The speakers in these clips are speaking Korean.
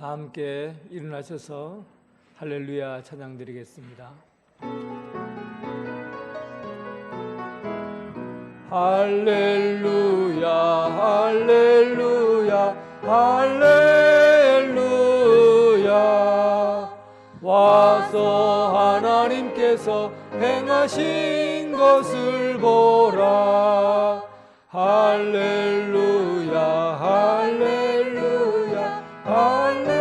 다 함께 일어나셔서 할렐루야 찬양 드리겠습니다. 할렐루야 할렐루야 할렐루야 와서 하나님께서 행하신 것을 보라. 할렐루야 할렐루야 할렐루야.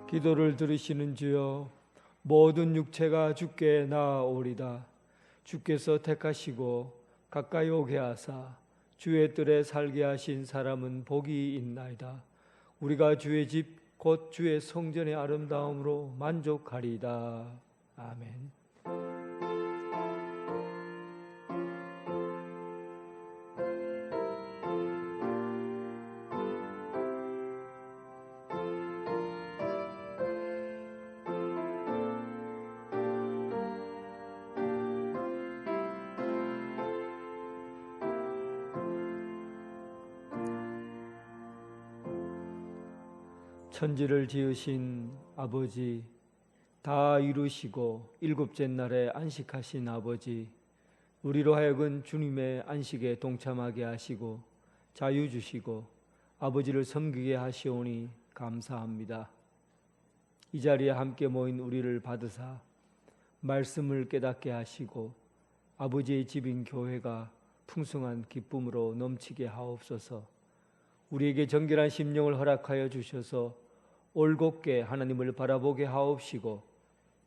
기도를 들으시는 주여, 모든 육체가 주께 나아오리다. 주께서 택하시고 가까이 오게 하사 주의 뜰에 살게 하신 사람은 복이 있나이다. 우리가 주의 집 곧 주의 성전의 아름다움으로 만족하리이다. 아멘. 천지를 지으신 아버지, 다 이루시고 일곱째 날에 안식하신 아버지, 우리로 하여금 주님의 안식에 동참하게 하시고 자유 주시고 아버지를 섬기게 하시오니 감사합니다. 이 자리에 함께 모인 우리를 받으사 말씀을 깨닫게 하시고 아버지의 집인 교회가 풍성한 기쁨으로 넘치게 하옵소서. 우리에게 정결한 심령을 허락하여 주셔서 올곧게 하나님을 바라보게 하옵시고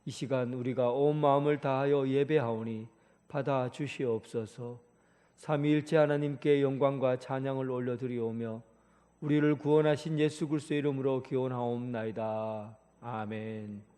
이 시간 우리가 온 마음을 다하여 예배하오니 받아 주시옵소서. 삼위일체 하나님께 영광과 찬양을 올려드리오며 우리를 구원하신 예수 그리스도의 이름으로 기원하옵나이다. 아멘.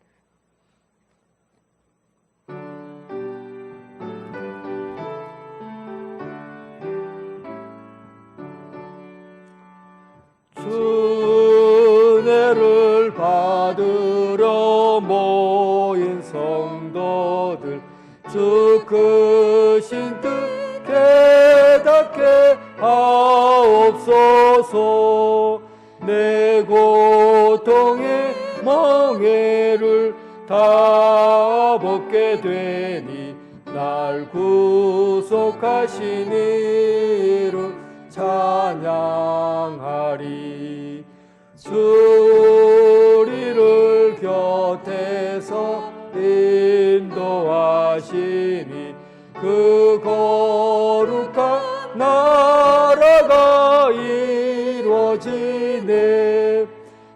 은혜를 받으러 모인 성도들, 주 크신 뜻 깨닫게 하옵소서. 내 고통의 멍에를 다 벗게 되니 날 구속하신 이름 찬양하리. 우리를 곁에서 인도하시니 그 거룩한 나라가 이루어지네.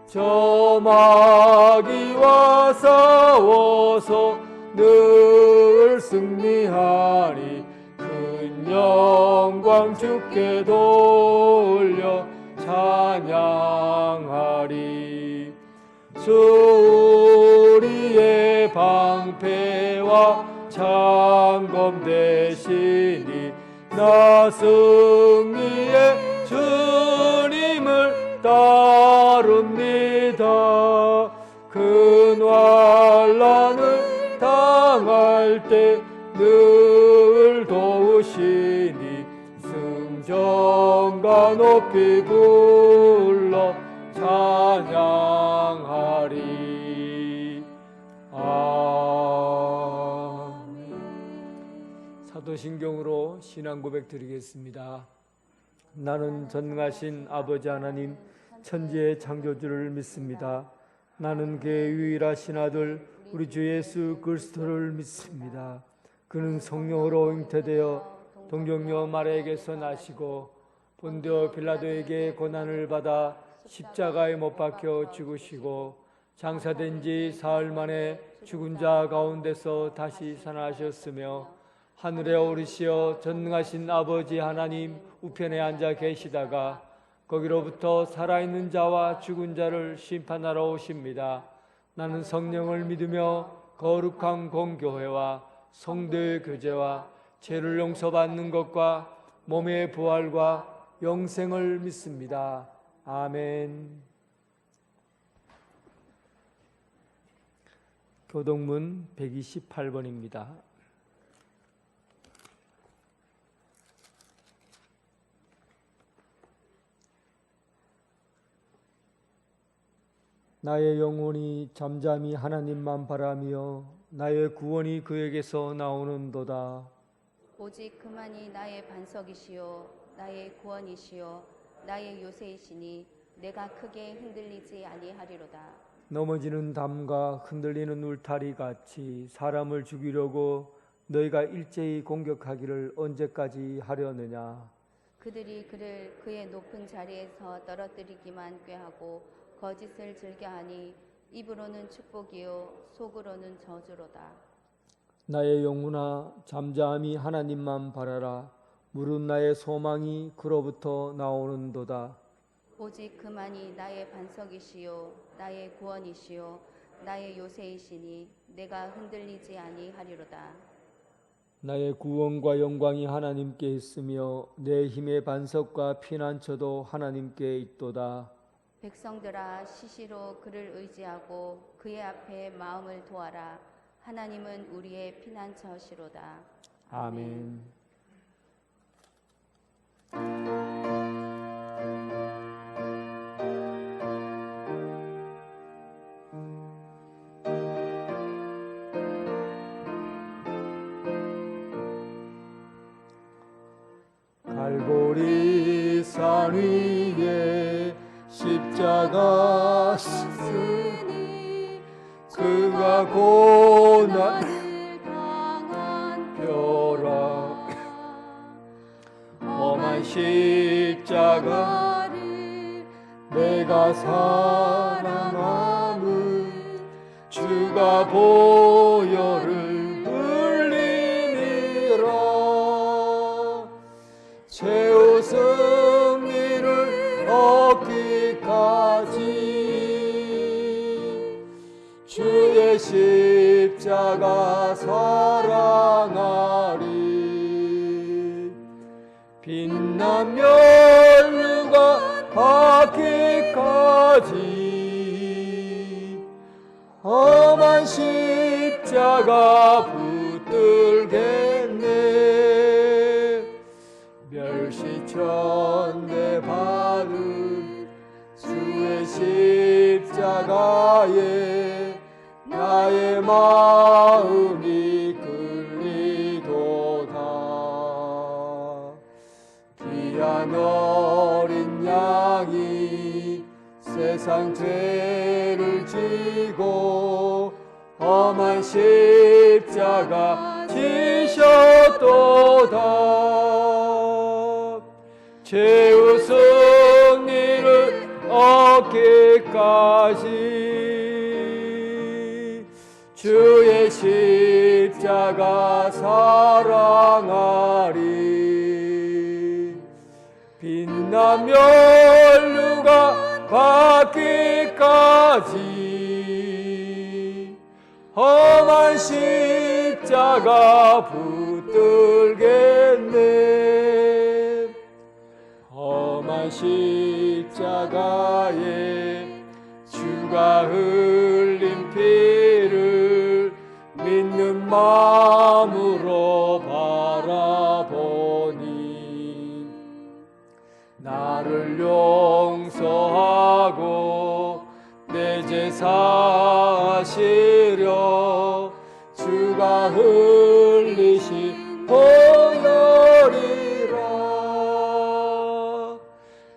저 마귀와 싸워서 늘 승리하니 큰 영광 주께 돌려 찬양하리. 주 우리의 방패와 창검 되시니 나 승리의 주님을 따릅니다. 큰 환난을 당할 때 늘 도우시니 승전가 높이 불러 찬양하리. 아멘. 사도신경으로 신앙 고백 드리겠습니다. 나는 전능하신 아버지 하나님 천지의 창조주를 믿습니다. 나는 그의 유일하신 아들 우리 주 예수 그리스도를 믿습니다. 그는 성령으로 잉태되어 동정녀 마리아에게서 나시고 본디오 빌라도에게 고난을 받아 십자가에 못 박혀 죽으시고 장사된 지 사흘 만에 죽은 자 가운데서 다시 살아나셨으며 하늘에 오르시어 전능하신 아버지 하나님 우편에 앉아 계시다가 거기로부터 살아있는 자와 죽은 자를 심판하러 오십니다. 나는 성령을 믿으며 거룩한 공교회와 성도의 교제와 죄를 용서받는 것과 몸의 부활과 영생을 믿습니다. 아멘. 교동문 128번입니다. 나의 영혼이 잠잠히 하나님만 바라며 나의 구원이 그에게서 나오는도다. 오직 그만이 나의 반석이시요 나의 구원이시요 나의 요새이시니 내가 크게 흔들리지 아니하리로다. 넘어지는 담과 흔들리는 울타리 같이 사람을 죽이려고 너희가 일제히 공격하기를 언제까지 하려느냐. 그들이 그를 그의 높은 자리에서 떨어뜨리기만 꾀하고 거짓을 즐겨하니 입으로는 축복이요 속으로는 저주로다. 나의 영혼아 잠잠히 하나님만 바라라. 무릇 나의 소망이 그로부터 나오는도다. 오직 그만이 나의 반석이시요 나의 구원이시요 나의 요새이시니 내가 흔들리지 아니하리로다. 나의 구원과 영광이 하나님께 있으며 내 힘의 반석과 피난처도 하나님께 있도다. 백성들아 시시로 그를 의지하고 그의 앞에 마음을 도하라. 하나님은 우리의 피난처시로다. 아멘. 갈보리 산 위에 십자가 쓰니 그가 고난을 당한 벼라. 험한 십자가를 내가 사랑함은 주가 보혈을 흘리니라. 최후 승리를 얻기까지 주의 십자가 사랑하리. 빛난 멸류가 받기까지 험한 십자가 붙들겠네. 멸시천대 받은 주의 십자가에 나의 마음이 끌리도다. 귀한 어린 양이 세상 죄를 지고 험한 십자가 지셨도다. 최후 승리를 얻기까지 주의 십자가 사랑하리. 빛난 멸류가 받기까지 험한 십자가 붙들겠네. 험한 십자가에 주가 흘린 피를 믿는 마음으로 바라보니 나를 용서하고 내 죄 사하시려 주가 흘리신 보혈이라.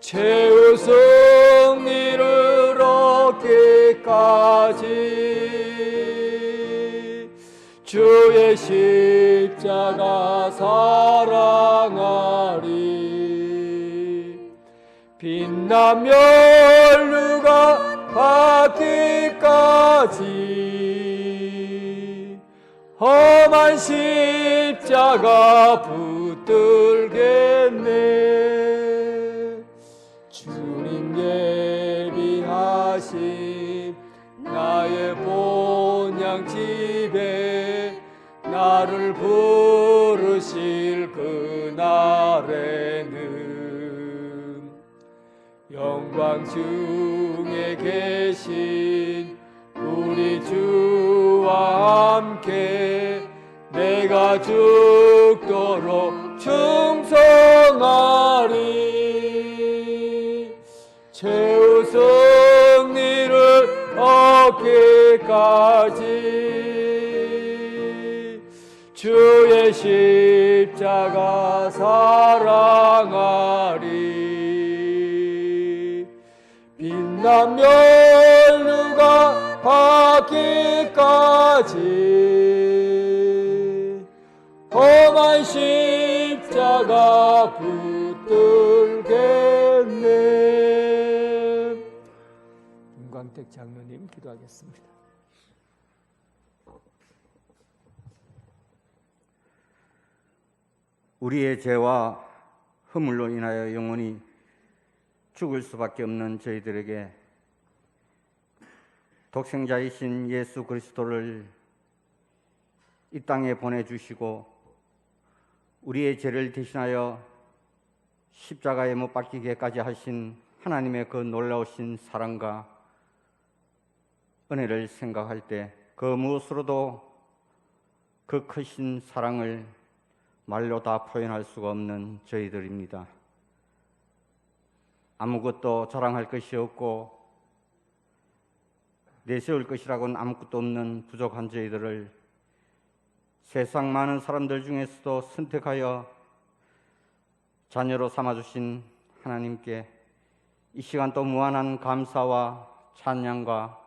최후 승리를 얻기까지 주의 십자가 사랑하리. 빛난 멸류가 받기까지 험한 십자가 붙들겠네. 주님 예비하신 나의 본향 집에 나를 부르실 그날에는 영광 중에 계신 우리 주와 함께 내가 죽도록 충성하리. 최후 승리를 받기까지 주의 십자가 사랑하리. 빛난 멸류가 받기까지 험한 십자가 붙들겠네. 김광택 장로님 기도하겠습니다. 우리의 죄와 허물로 인하여 영원히 죽을 수밖에 없는 저희들에게 독생자이신 예수 그리스도를 이 땅에 보내주시고 우리의 죄를 대신하여 십자가에 못 박히게까지 하신 하나님의 그 놀라우신 사랑과 은혜를 생각할 때 그 무엇으로도 그 크신 사랑을 말로 다 표현할 수가 없는 저희들입니다. 아무것도 자랑할 것이 없고 내세울 것이라고는 아무것도 없는 부족한 저희들을 세상 많은 사람들 중에서도 선택하여 자녀로 삼아주신 하나님께 이 시간 또 무한한 감사와 찬양과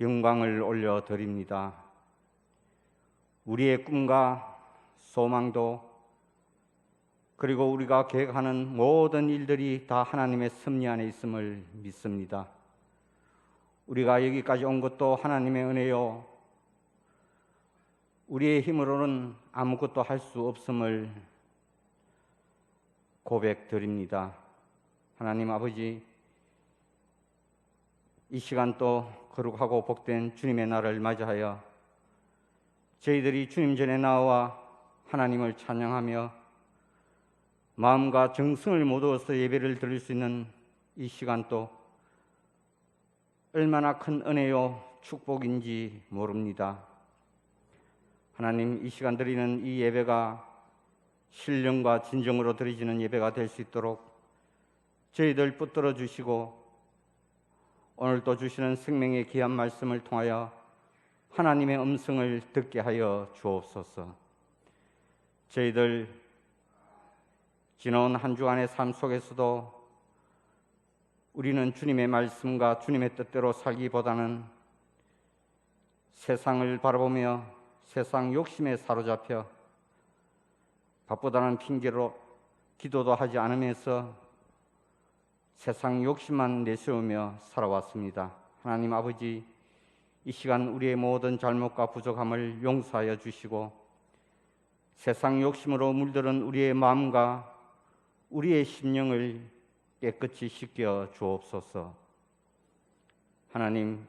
영광을 올려드립니다. 우리의 꿈과 소망도 그리고 우리가 계획하는 모든 일들이 다 하나님의 섭리 안에 있음을 믿습니다. 우리가 여기까지 온 것도 하나님의 은혜요, 우리의 힘으로는 아무것도 할 수 없음을 고백드립니다. 하나님 아버지, 이 시간 또 거룩하고 복된 주님의 날을 맞이하여 저희들이 주님 전에 나와 하나님을 찬양하며 마음과 정성을 모두어서 예배를 드릴 수 있는 이 시간도 얼마나 큰 은혜요 축복인지 모릅니다. 하나님, 이 시간 드리는 이 예배가 신령과 진정으로 드려지는 예배가 될 수 있도록 저희들 붙들어 주시고 오늘 또 주시는 생명의 귀한 말씀을 통하여 하나님의 음성을 듣게 하여 주옵소서. 저희들 지나온 한 주간의 삶 속에서도 우리는 주님의 말씀과 주님의 뜻대로 살기보다는 세상을 바라보며 세상 욕심에 사로잡혀 바쁘다는 핑계로 기도도 하지 않으면서 세상 욕심만 내세우며 살아왔습니다. 하나님 아버지, 이 시간 우리의 모든 잘못과 부족함을 용서하여 주시고 세상 욕심으로 물들은 우리의 마음과 우리의 심령을 깨끗이 씻겨 주옵소서. 하나님,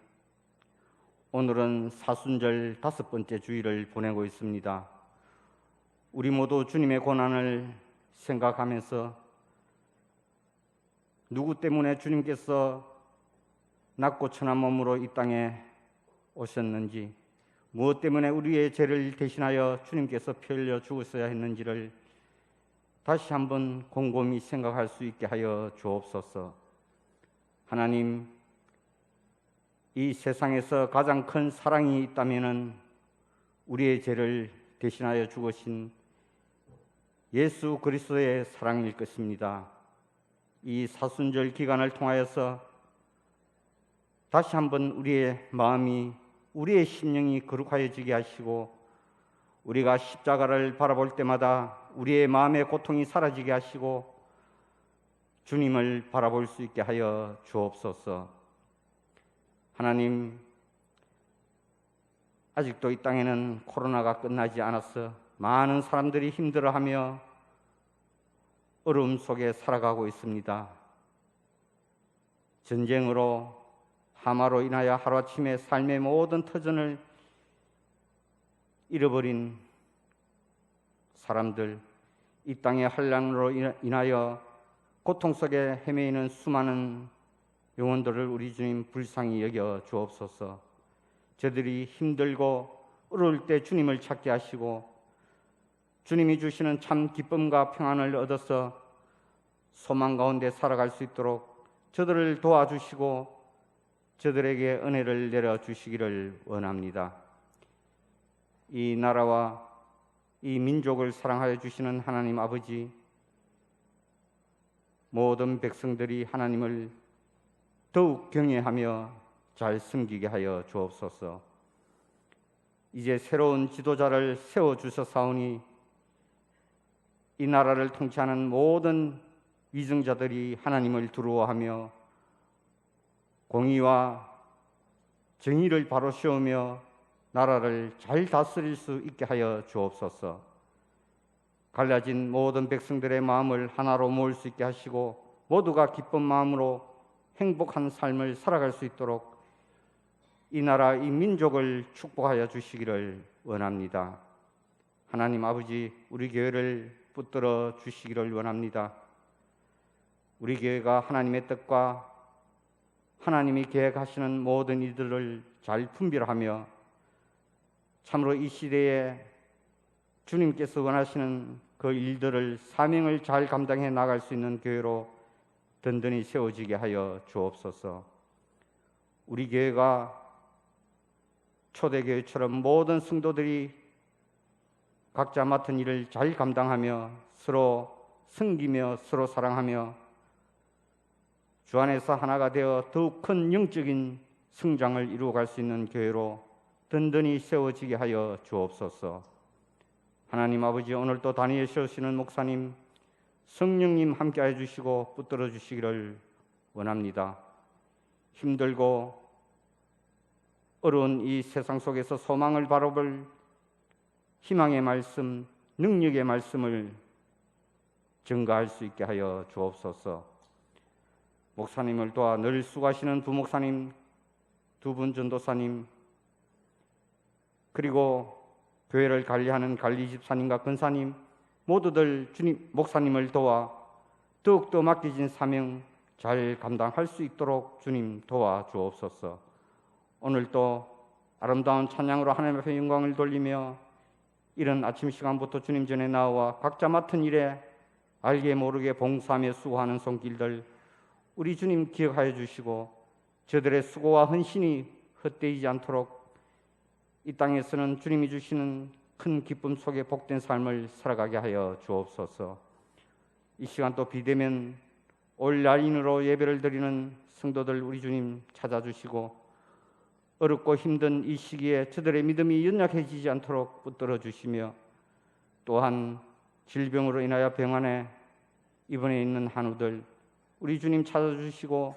오늘은 사순절 5번째 주일을 보내고 있습니다. 우리 모두 주님의 고난을 생각하면서 누구 때문에 주님께서 낮고 천한 몸으로 이 땅에 오셨는지, 무엇 때문에 우리의 죄를 대신하여 주님께서 피 흘려 죽으셔야 했는지를 다시 한번 곰곰이 생각할 수 있게 하여 주옵소서. 하나님, 이 세상에서 가장 큰 사랑이 있다면 우리의 죄를 대신하여 죽으신 예수 그리스도의 사랑일 것입니다. 이 사순절 기간을 통하여서 다시 한번 우리의 마음이, 우리의 심령이 거룩하여지게 하시고 우리가 십자가를 바라볼 때마다 우리의 마음의 고통이 사라지게 하시고 주님을 바라볼 수 있게 하여 주옵소서. 하나님, 아직도 이 땅에는 코로나가 끝나지 않아서 많은 사람들이 힘들어하며 어려움 속에 살아가고 있습니다. 전쟁으로, 하마로 인하여 하루아침에 삶의 모든 터전을 잃어버린 사람들, 이 땅의 환난으로 인하여 고통 속에 헤매이는 수많은 영혼들을 우리 주님 불쌍히 여겨 주옵소서. 저들이 힘들고 어려울 때 주님을 찾게 하시고 주님이 주시는 참 기쁨과 평안을 얻어서 소망 가운데 살아갈 수 있도록 저들을 도와주시고 저들에게 은혜를 내려 주시기를 원합니다. 이 나라와 이 민족을 사랑하여 주시는 하나님 아버지, 모든 백성들이 하나님을 더욱 경외하며 잘 섬기게 하여 주옵소서. 이제 새로운 지도자를 세워주셨사오니 이 나라를 통치하는 모든 위정자들이 하나님을 두려워하며 공의와 정의를 바로 세우며 나라를 잘 다스릴 수 있게 하여 주옵소서. 갈라진 모든 백성들의 마음을 하나로 모을 수 있게 하시고 모두가 기쁜 마음으로 행복한 삶을 살아갈 수 있도록 이 나라, 이 민족을 축복하여 주시기를 원합니다. 하나님 아버지, 우리 교회를 붙들어 주시기를 원합니다. 우리 교회가 하나님의 뜻과 하나님이 계획하시는 모든 일들을 잘 분별하며 참으로 이 시대에 주님께서 원하시는 그 일들을, 사명을 잘 감당해 나갈 수 있는 교회로 든든히 세워지게 하여 주옵소서. 우리 교회가 초대교회처럼 모든 성도들이 각자 맡은 일을 잘 감당하며 서로 섬기며 서로 사랑하며 주 안에서 하나가 되어 더욱 큰 영적인 성장을 이루어갈 수 있는 교회로 든든히 세워지게 하여 주옵소서. 하나님 아버지, 오늘도 다니엘 세우시는 목사님, 성령님 함께해 주시고 붙들어 주시기를 원합니다. 힘들고 어려운 이 세상 속에서 소망을 바라볼 희망의 말씀, 능력의 말씀을 증가할 수 있게 하여 주옵소서. 목사님을 도와 늘 수고하시는 부목사님, 두 분 전도사님, 그리고 교회를 관리하는 관리집사님과 권사님 모두들 주님 목사님을 도와 더욱더 맡겨진 사명 잘 감당할 수 있도록 주님 도와주옵소서. 오늘도 아름다운 찬양으로 하나님 앞에 영광을 돌리며 이른 아침 시간부터 주님 전에 나와 각자 맡은 일에 알게 모르게 봉사하며 수고하는 손길들 우리 주님 기억하여 주시고 저들의 수고와 헌신이 헛되이지 않도록 이 땅에서는 주님이 주시는 큰 기쁨 속에 복된 삶을 살아가게 하여 주옵소서. 이 시간 또 비되면 온라인으로 예배를 드리는 성도들 우리 주님 찾아주시고 어렵고 힘든 이 시기에 저들의 믿음이 연약해지지 않도록 붙들어 주시며 또한 질병으로 인하여 병원에 입원해 있는 한우들 우리 주님 찾아주시고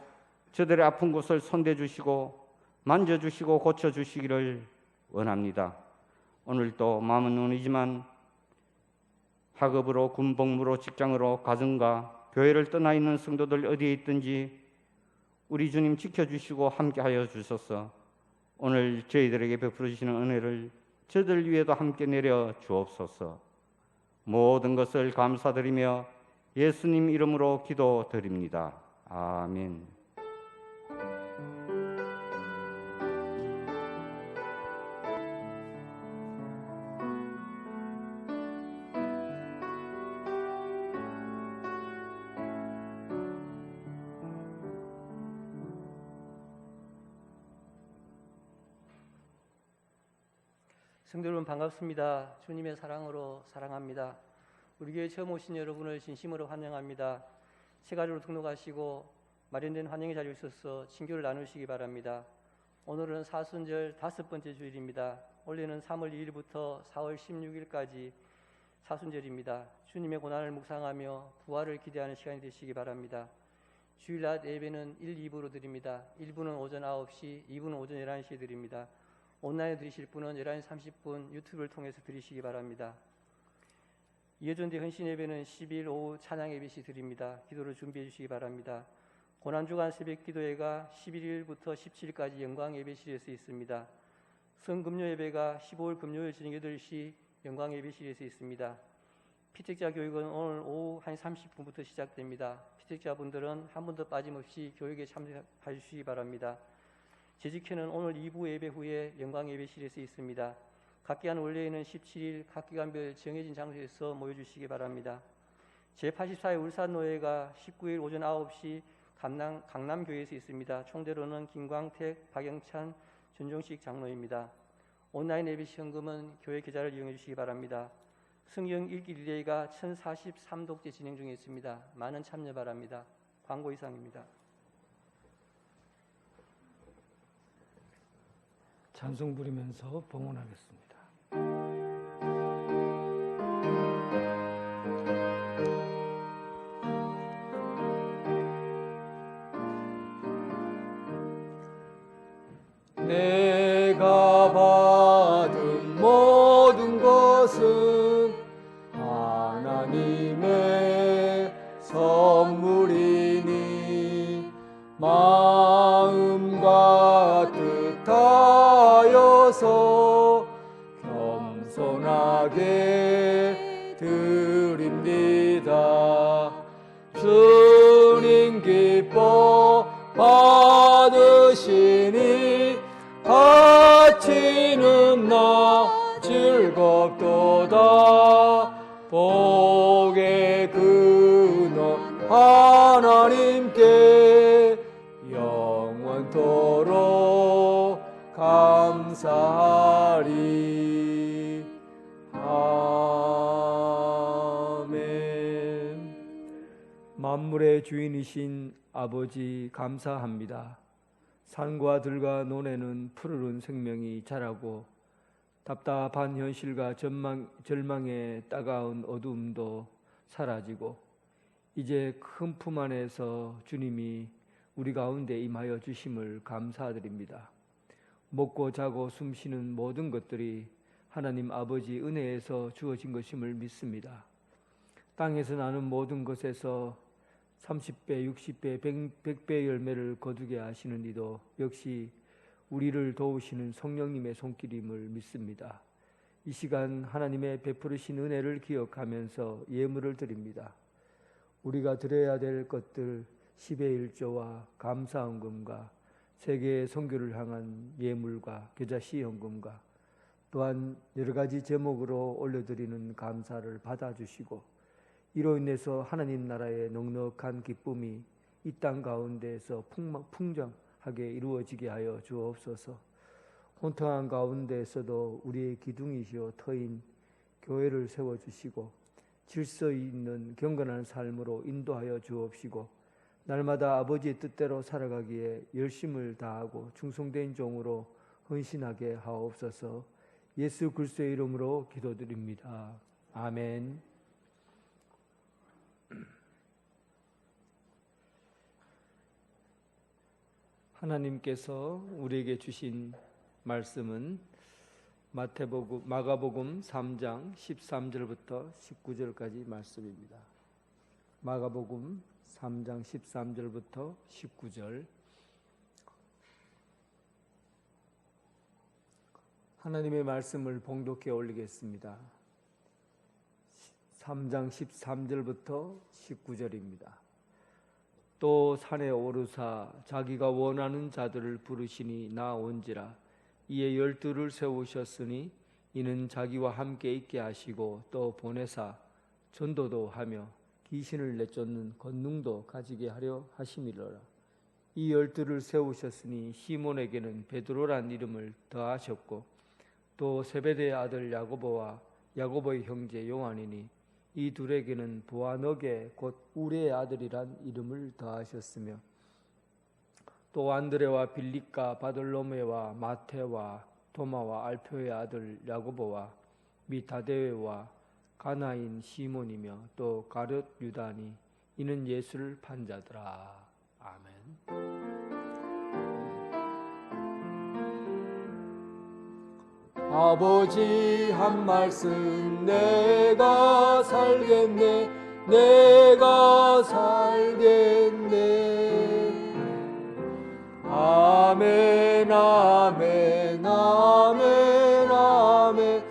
저들의 아픈 곳을 손대주시고 만져주시고 고쳐주시기를 원합니다. 오늘도 마음은 논이지만 학업으로 군복무로 직장으로 가정과 교회를 떠나 있는 성도들 어디에 있든지 우리 주님 지켜주시고 함께하여 주소서. 오늘 저희들에게 베풀어 주시는 은혜를 저들 위에도 함께 내려 주옵소서. 모든 것을 감사드리며 예수님 이름으로 기도드립니다. 아멘. 성도 여러분 반갑습니다. 주님의 사랑으로 사랑합니다. 우리 교회 처음 오신 여러분을 진심으로 환영합니다. 새가족으로 등록하시고 마련된 환영의 자리에 있어서 친교를 나누시기 바랍니다. 오늘은 사순절 5번째 주일입니다. 원래는 3월 2일부터 4월 16일까지 사순절입니다. 주님의 고난을 묵상하며 부활을 기대하는 시간이 되시기 바랍니다. 주일 낮 예배는 1, 2부로 드립니다. 1부는 오전 9시, 2부는 오전 11시에 드립니다. 온라인에 드리실 분은 11시 30분 유튜브를 통해서 드리시기 바랍니다. 이어전대 헌신 예배는 10일 오후 찬양 예배 시 드립니다. 기도를 준비해 주시기 바랍니다. 고난주간 새벽 기도회가 11일부터 17일까지 영광 예배실에서 있습니다. 성금요 예배가 15일 금요일 저녁 8시 영광 예배실에서 있습니다. 피택자 교육은 오늘 오후 1시 30분부터 시작됩니다. 피택자분들은 한 번도 빠짐없이 교육에 참석해 주시기 바랍니다. 재직회는 오늘 2부 예배 후에 영광 예배실에서 있습니다. 각 기간 원래에는 17일 각 기간별 정해진 장소에서 모여주시기 바랍니다. 제84회 울산노회가 19일 오전 9시 강남교회에서 있습니다. 총대로는 김광택, 박영찬, 전종식 장로입니다. 온라인 예배 시험금은 교회 계좌를 이용해 주시기 바랍니다. 성경 읽기 리레이가 1043독째 진행 중에 있습니다. 많은 참여 바랍니다. 광고 이상입니다. 찬송 부리면서 봉헌하겠습니다. 내가 받은 모든 것은 하나님의 선물이니 마음과 뜻하여서 겸손하게 드립니다. 주님 기뻐 받으시니 가치는 나 즐겁도다. 복의 근원 하나님께 영원토록 감사하리. 아멘. 만물의 주인이신 아버지 감사합니다. 산과 들과 논에는 푸르른 생명이 자라고 답답한 현실과 절망의 따가운 어두움도 사라지고 이제 큰 품 안에서 주님이 우리 가운데 임하여 주심을 감사드립니다. 먹고 자고 숨쉬는 모든 것들이 하나님 아버지 은혜에서 주어진 것임을 믿습니다. 땅에서 나는 모든 것에서 30배, 60배, 100배 열매를 거두게 하시는 이도 역시 우리를 도우시는 성령님의 손길임을 믿습니다. 이 시간 하나님의 베푸르신 은혜를 기억하면서 예물을 드립니다. 우리가 드려야 될 것들 10의 1조와 감사헌금과 세계의 선교를 향한 예물과 계좌 시헌금과 또한 여러 가지 제목으로 올려드리는 감사를 받아주시고 이로 인해서 하나님 나라의 넉넉한 기쁨이 이 땅 가운데에서 풍성하게 이루어지게 하여 주옵소서. 혼통한 가운데에서도 우리의 기둥이시오 터인 교회를 세워주시고 질서 있는 경건한 삶으로 인도하여 주옵시고 날마다 아버지의 뜻대로 살아가기에 열심을 다하고 충성된 종으로 헌신하게 하옵소서. 예수 그리스도의 이름으로 기도드립니다. 아멘. 하나님께서 우리에게 주신 말씀은 마가복음 3장 13절부터 19절까지 말씀입니다. 마가복음 3장 13절부터 19절. 하나님의 말씀을 봉독해 올리겠습니다. 3장 13절부터 19절입니다. 또 산에 오르사 자기가 원하는 자들을 부르시니 나온지라. 이에 12를 세우셨으니 이는 자기와 함께 있게 하시고 또 보내사 전도도 하며 귀신을 내쫓는 권능도 가지게 하려 하심이로라. 이 12를 세우셨으니 시몬에게는 베드로란 이름을 더하셨고 또 세베대의 아들 야고보와 야고보의 형제 요한이니 이 둘에게는 보아너게 곧 우레의 아들이란 이름을 더하셨으며 또 안드레와 빌립과 바돌로메와 마테와 도마와 알표의 아들 야고보와 및 다데웨와 가나인 시몬이며 또 가룟 유다니 이는 예수를 판 자더라. 아멘. 아버지 한 말씀 내가 살겠네 내가 살겠네. 아멘 아멘 아멘 아멘 아멘.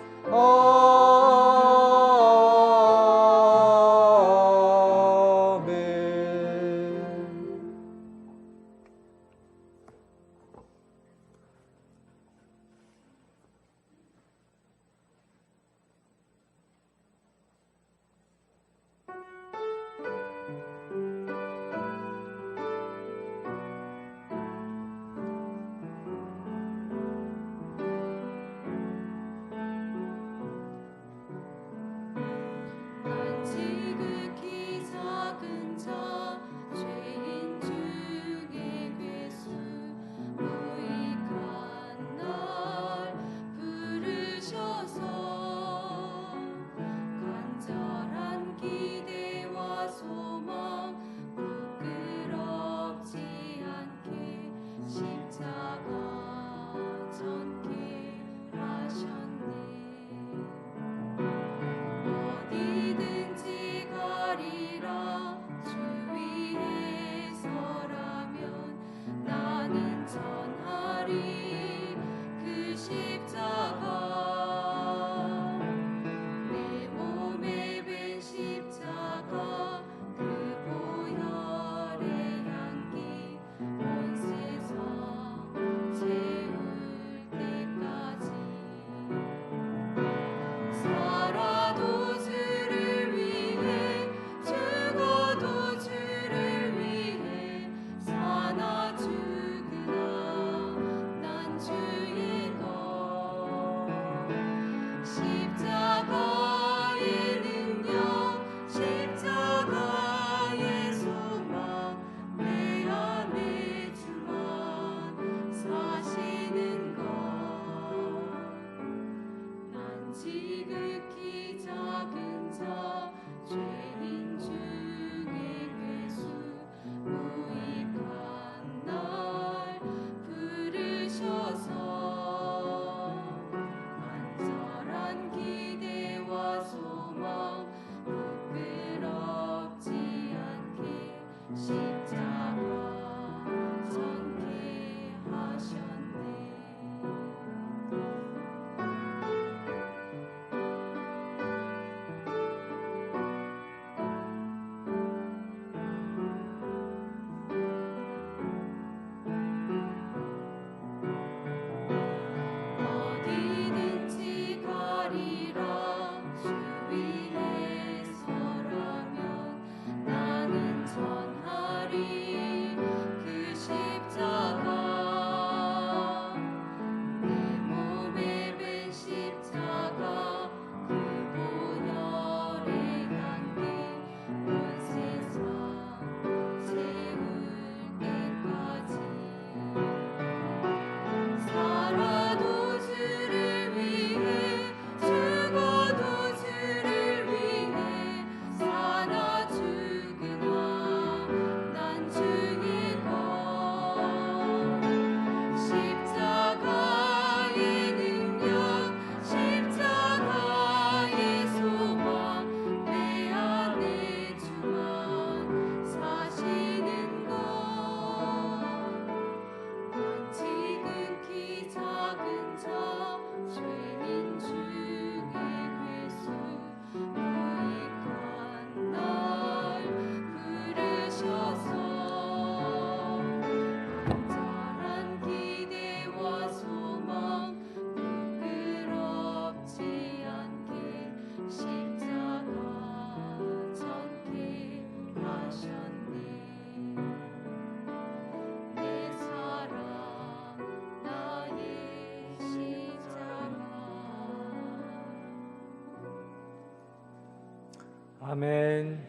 아멘.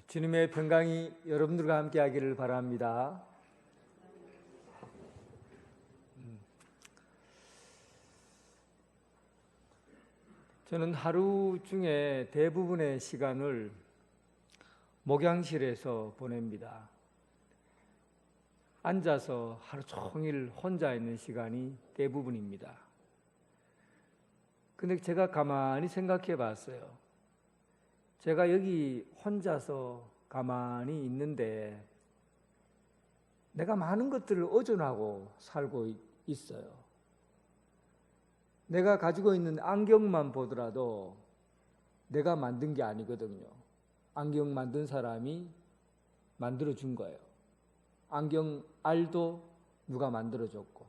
주님의 평강이 여러분들과 함께 하기를 바랍니다. 저는 하루 중에 대부분의 시간을 목양실에서 보냅니다. 앉아서 하루 종일 혼자 있는 시간이 대부분입니다. 근데 제가 가만히 생각해 봤어요. 제가 여기 혼자서 가만히 있는데 내가 많은 것들을 의존하고 살고 있어요. 내가 가지고 있는 안경만 보더라도 내가 만든 게 아니거든요. 안경 만든 사람이 만들어 준 거예요. 안경 알도 누가 만들어 줬고,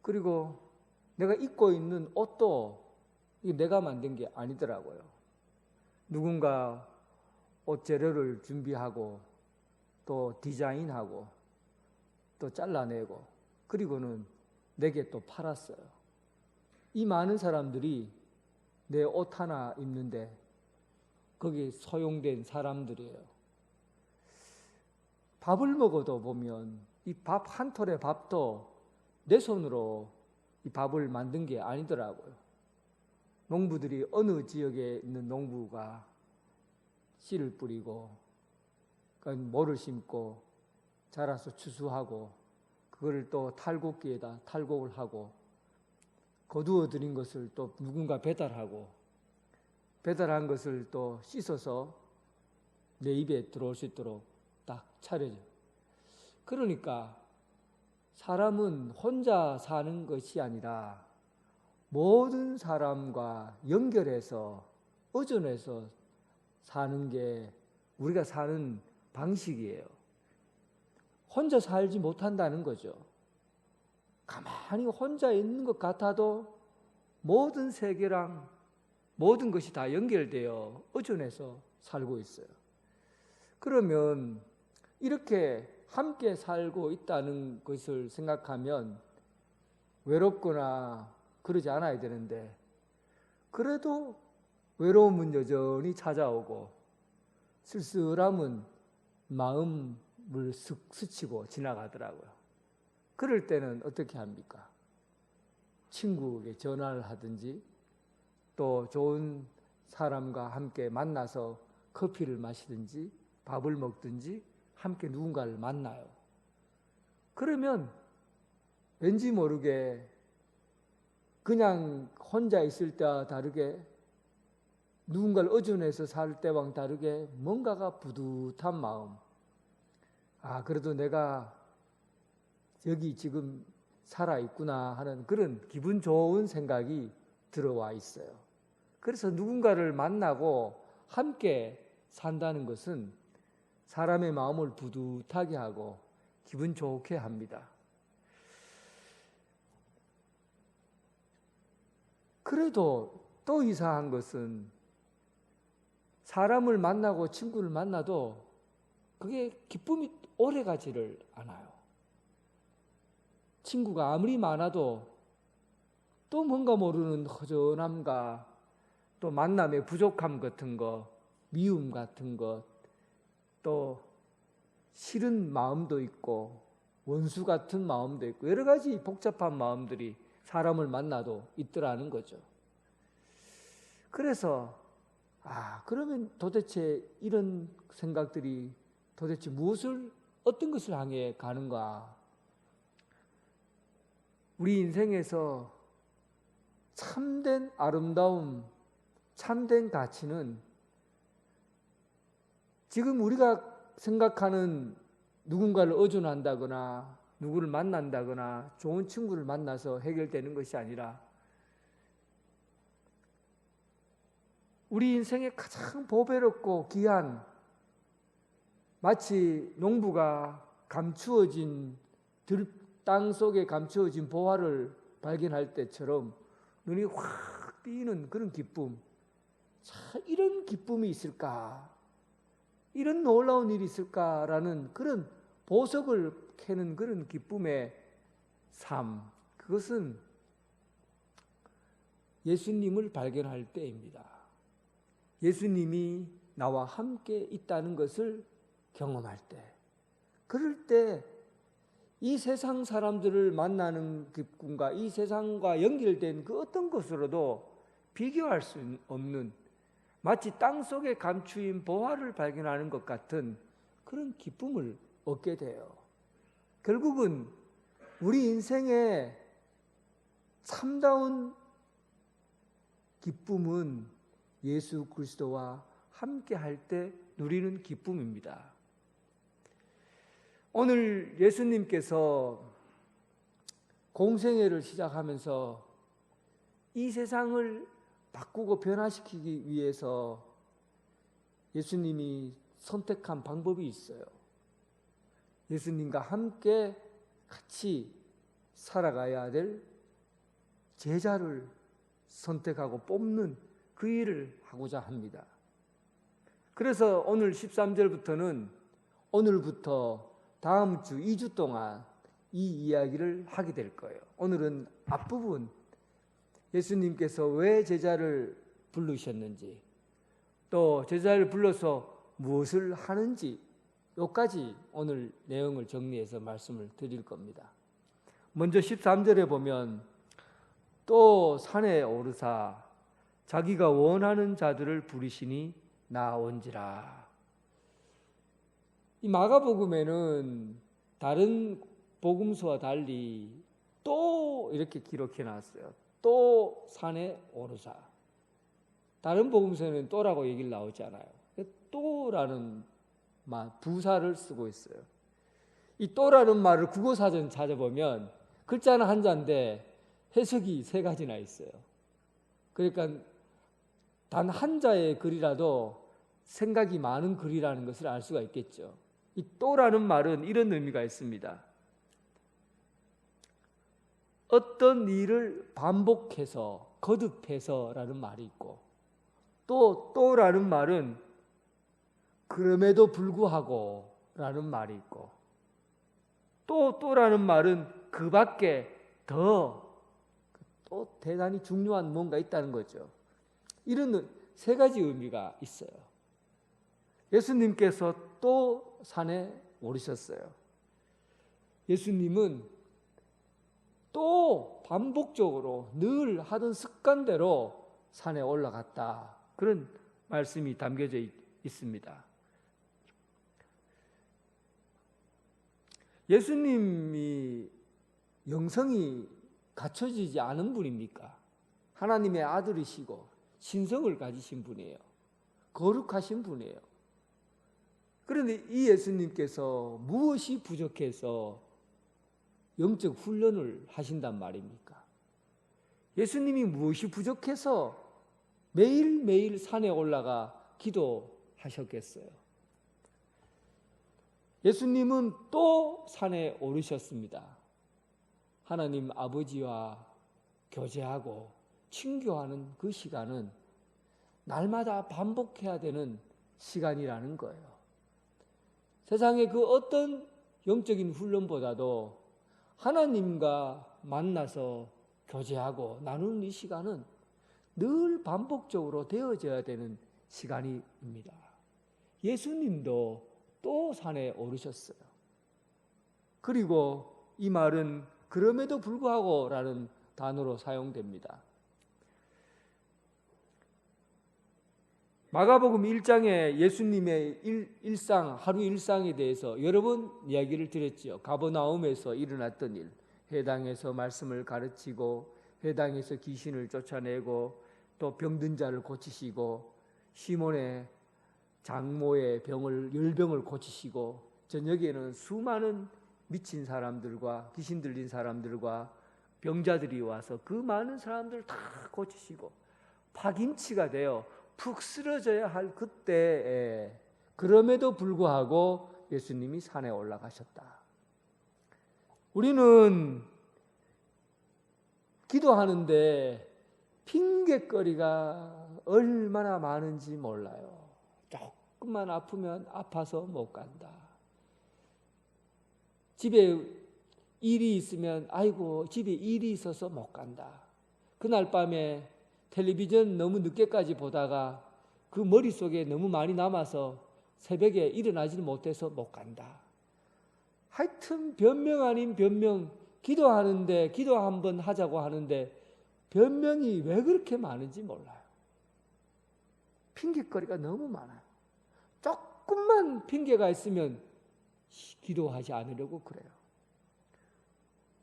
그리고 내가 입고 있는 옷도 이게 내가 만든 게 아니더라고요. 누군가 옷 재료를 준비하고 또 디자인하고 또 잘라내고 그리고는 내게 또 팔았어요. 이 많은 사람들이 내 옷 하나 입는데 거기 소용된 사람들이에요. 밥을 먹어도 보면 이 밥 한 톨의 밥도 내 손으로 이 밥을 만든 게 아니더라고요. 농부들이 어느 지역에 있는 농부가 씨를 뿌리고 모를 심고 자라서 추수하고 그거를 또 탈곡기에다 탈곡을 하고 거두어 들인 것을 또 누군가 배달하고 배달한 것을 또 씻어서 내 입에 들어올 수 있도록 딱 차려져. 그러니까 사람은 혼자 사는 것이 아니라 모든 사람과 연결해서 의존해서 사는 게 우리가 사는 방식이에요. 혼자 살지 못한다는 거죠. 가만히 혼자 있는 것 같아도 모든 세계랑 모든 것이 다 연결되어 의존해서 살고 있어요. 그러면 이렇게 함께 살고 있다는 것을 생각하면 외롭거나 그러지 않아야 되는데 그래도 외로움은 여전히 찾아오고 쓸쓸함은 마음을 스치고 지나가더라고요. 그럴 때는 어떻게 합니까? 친구에게 전화를 하든지 또 좋은 사람과 함께 만나서 커피를 마시든지 밥을 먹든지 함께 누군가를 만나요. 그러면 왠지 모르게 그냥 혼자 있을 때와 다르게 누군가를 의존해서 살 때와 다르게 뭔가가 뿌듯한 마음. 아, 그래도 내가 여기 지금 살아있구나 하는 그런 기분 좋은 생각이 들어와 있어요. 그래서 누군가를 만나고 함께 산다는 것은 사람의 마음을 뿌듯하게 하고 기분 좋게 합니다. 그래도 또 이상한 것은 사람을 만나고 친구를 만나도 그게 기쁨이 오래가지를 않아요. 친구가 아무리 많아도 또 뭔가 모르는 허전함과 또 만남의 부족함 같은 거, 미움 같은 것, 또 싫은 마음도 있고 원수 같은 마음도 있고 여러 가지 복잡한 마음들이 사람을 만나도 있더라는 거죠. 그래서 그러면 도대체 이런 생각들이 도대체 어떤 것을 향해 가는가? 우리 인생에서 참된 아름다움, 참된 가치는 지금 우리가 생각하는 누군가를 의존한다거나 누구를 만난다거나 좋은 친구를 만나서 해결되는 것이 아니라 우리 인생에 가장 보배롭고 귀한 마치 농부가 땅 속에 감추어진 보화를 발견할 때처럼 눈이 확 띄는 그런 기쁨. 이런 기쁨이 있을까? 이런 놀라운 일이 있을까라는 그런 보석을 캐는 그런 기쁨의 삶. 그것은 예수님을 발견할 때입니다. 예수님이 나와 함께 있다는 것을 경험할 때, 그럴 때 이 세상 사람들을 만나는 기쁨과 이 세상과 연결된 그 어떤 것으로도 비교할 수 없는, 마치 땅속에 감추인 보화를 발견하는 것 같은 그런 기쁨을 얻게 돼요. 결국은 우리 인생의 참다운 기쁨은 예수 그리스도와 함께 할 때 누리는 기쁨입니다. 오늘 예수님께서 공생애를 시작하면서 이 세상을 바꾸고 변화시키기 위해서 예수님이 선택한 방법이 있어요. 예수님과 함께 같이 살아가야 될 제자를 선택하고 뽑는 그 일을 하고자 합니다. 그래서 오늘 13절부터는 오늘부터 다음 주 2주 동안 이 이야기를 하게 될 거예요. 오늘은 앞부분, 예수님께서 왜 제자를 부르셨는지, 또 제자를 불러서 무엇을 하는지, 여기까지 오늘 내용을 정리해서 말씀을 드릴 겁니다. 먼저 13절에 보면 또 산에 오르사 자기가 원하는 자들을 부르시니 나온지라. 이 마가복음에는 다른 복음서와 달리 또 이렇게 기록해 놨어요. 또 산에 오르사. 다른 복음서에는 또라고 얘기를 나오지 않아요. 또라는 말, 부사를 쓰고 있어요. 이 또라는 말을 국어사전 찾아보면 글자는 한자인데 해석이 3가지나 있어요. 그러니까 단 한자의 글이라도 생각이 많은 글이라는 것을 알 수가 있겠죠. 이 또라는 말은 이런 의미가 있습니다. 어떤 일을 반복해서, 거듭해서라는 말이 있고, 또라는 말은 그럼에도 불구하고 라는 말이 있고, 또라는 말은 그 밖에 또 대단히 중요한 뭔가 있다는 거죠. 이런 3가지 의미가 있어요. 예수님께서 또 산에 오르셨어요. 예수님은 또 반복적으로 늘 하던 습관대로 산에 올라갔다. 그런 말씀이 담겨져 있습니다. 예수님이 영성이 갖춰지지 않은 분입니까? 하나님의 아들이시고 신성을 가지신 분이에요. 거룩하신 분이에요. 그런데 이 예수님께서 무엇이 부족해서 영적 훈련을 하신단 말입니까? 예수님이 무엇이 부족해서 매일매일 산에 올라가 기도하셨겠어요? 예수님은 또 산에 오르셨습니다. 하나님 아버지와 교제하고 친교하는 그 시간은 날마다 반복해야 되는 시간이라는 거예요. 세상의 그 어떤 영적인 훈련보다도 하나님과 만나서 교제하고 나누는 이 시간은 늘 반복적으로 되어져야 되는 시간입니다. 예수님도 또 산에 오르셨어요. 그리고 이 말은 그럼에도 불구하고 라는 단어로 사용됩니다. 마가복음 1장에 예수님의 일상, 하루 일상에 대해서 여러 번 이야기를 드렸죠. 가버나움에서 일어났던 일, 회당에서 말씀을 가르치고 회당에서 귀신을 쫓아내고 또 병든 자를 고치시고 시몬의 장모의 열병을 고치시고 저녁에는 수많은 미친 사람들과 귀신 들린 사람들과 병자들이 와서 그 많은 사람들을 다 고치시고 파김치가 되어 푹 쓰러져야 할 그때에 그럼에도 불구하고 예수님이 산에 올라가셨다. 우리는 기도하는데 핑곗거리가 얼마나 많은지 몰라요. 조금만 아프면 아파서 못 간다. 집에 일이 있으면 아이고 집에 일이 있어서 못 간다. 그날 밤에 텔레비전 너무 늦게까지 보다가 그 머릿속에 너무 많이 남아서 새벽에 일어나지를 못해서 못 간다. 하여튼 변명 아닌 변명, 기도하는데 기도 한번 하자고 하는데 변명이 왜 그렇게 많은지 몰라요. 핑계거리가 너무 많아요. 조금만 핑계가 있으면 기도하지 않으려고 그래요.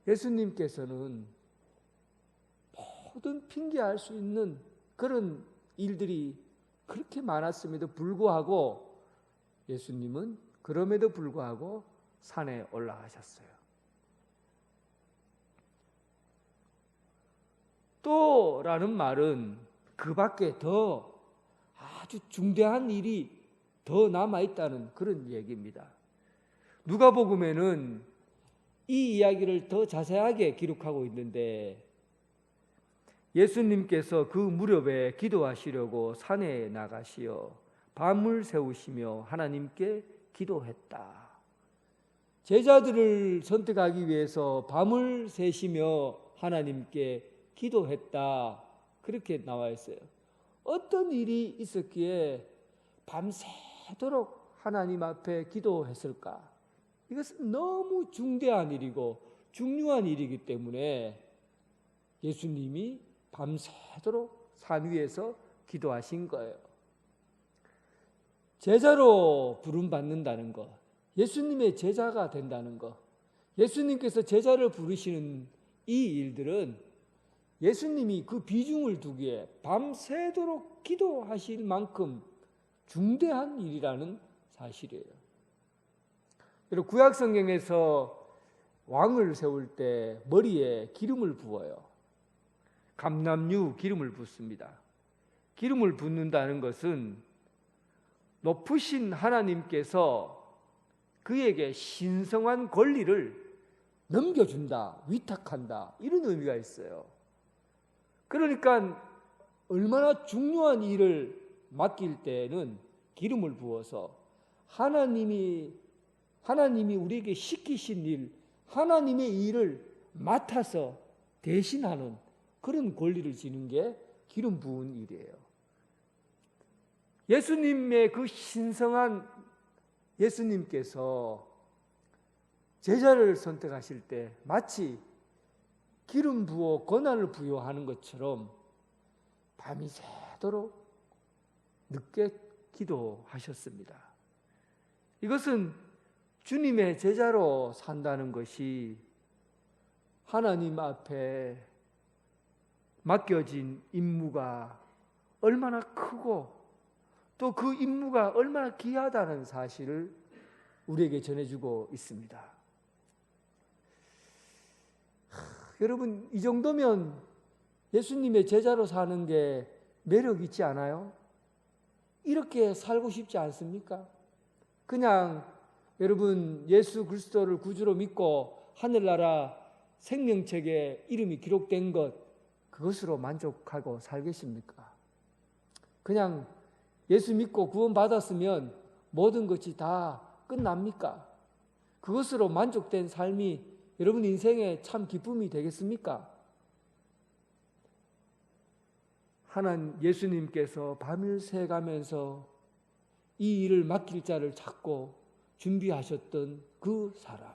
예수님께서는 모든 핑계할 수 있는 그런 일들이 그렇게 많았음에도 불구하고 예수님은 그럼에도 불구하고 산에 올라가셨어요. 또라는 말은 그 밖에 더 아주 중대한 일이 더 남아있다는 그런 얘기입니다. 누가복음에는 이 이야기를 더 자세하게 기록하고 있는데 예수님께서 그 무렵에 기도하시려고 산에 나가시어 밤을 새우시며 하나님께 기도했다. 제자들을 선택하기 위해서 밤을 새시며 하나님께 기도했다. 그렇게 나와 있어요. 어떤 일이 있었기에 밤새도록 하나님 앞에 기도했을까? 이것은 너무 중대한 일이고 중요한 일이기 때문에 예수님이 밤새도록 산 위에서 기도하신 거예요. 제자로 부름받는다는 것, 예수님의 제자가 된다는 것, 예수님께서 제자를 부르시는 이 일들은 예수님이 그 비중을 두기에 밤새도록 기도하실 만큼 중대한 일이라는 사실이에요. 여러분, 구약 성경에서 왕을 세울 때 머리에 기름을 부어요. 감람류 기름을 붓습니다. 기름을 붓는다는 것은 높으신 하나님께서 그에게 신성한 권리를 넘겨준다, 위탁한다, 이런 의미가 있어요. 그러니까 얼마나 중요한 일을 맡길 때는 기름을 부어서 하나님이 우리에게 시키신 일, 하나님의 일을 맡아서 대신하는 그런 권리를 지는 게 기름 부은 일이에요. 예수님의 그 신성한 예수님께서 제자를 선택하실 때 마치 기름 부어 권한을 부여하는 것처럼 밤이 새도록 늦게 기도하셨습니다. 이것은 주님의 제자로 산다는 것이 하나님 앞에 맡겨진 임무가 얼마나 크고 또 그 임무가 얼마나 귀하다는 사실을 우리에게 전해주고 있습니다. 여러분, 이 정도면 예수님의 제자로 사는 게 매력 있지 않아요? 이렇게 살고 싶지 않습니까? 그냥 여러분 예수 그리스도를 구주로 믿고 하늘나라 생명책에 이름이 기록된 것, 그것으로 만족하고 살겠습니까? 그냥 예수 믿고 구원받았으면 모든 것이 다 끝납니까? 그것으로 만족된 삶이 여러분 인생에 참 기쁨이 되겠습니까? 하나님 예수님께서 밤을 새가면서 이 일을 맡길 자를 찾고 준비하셨던 그 사람,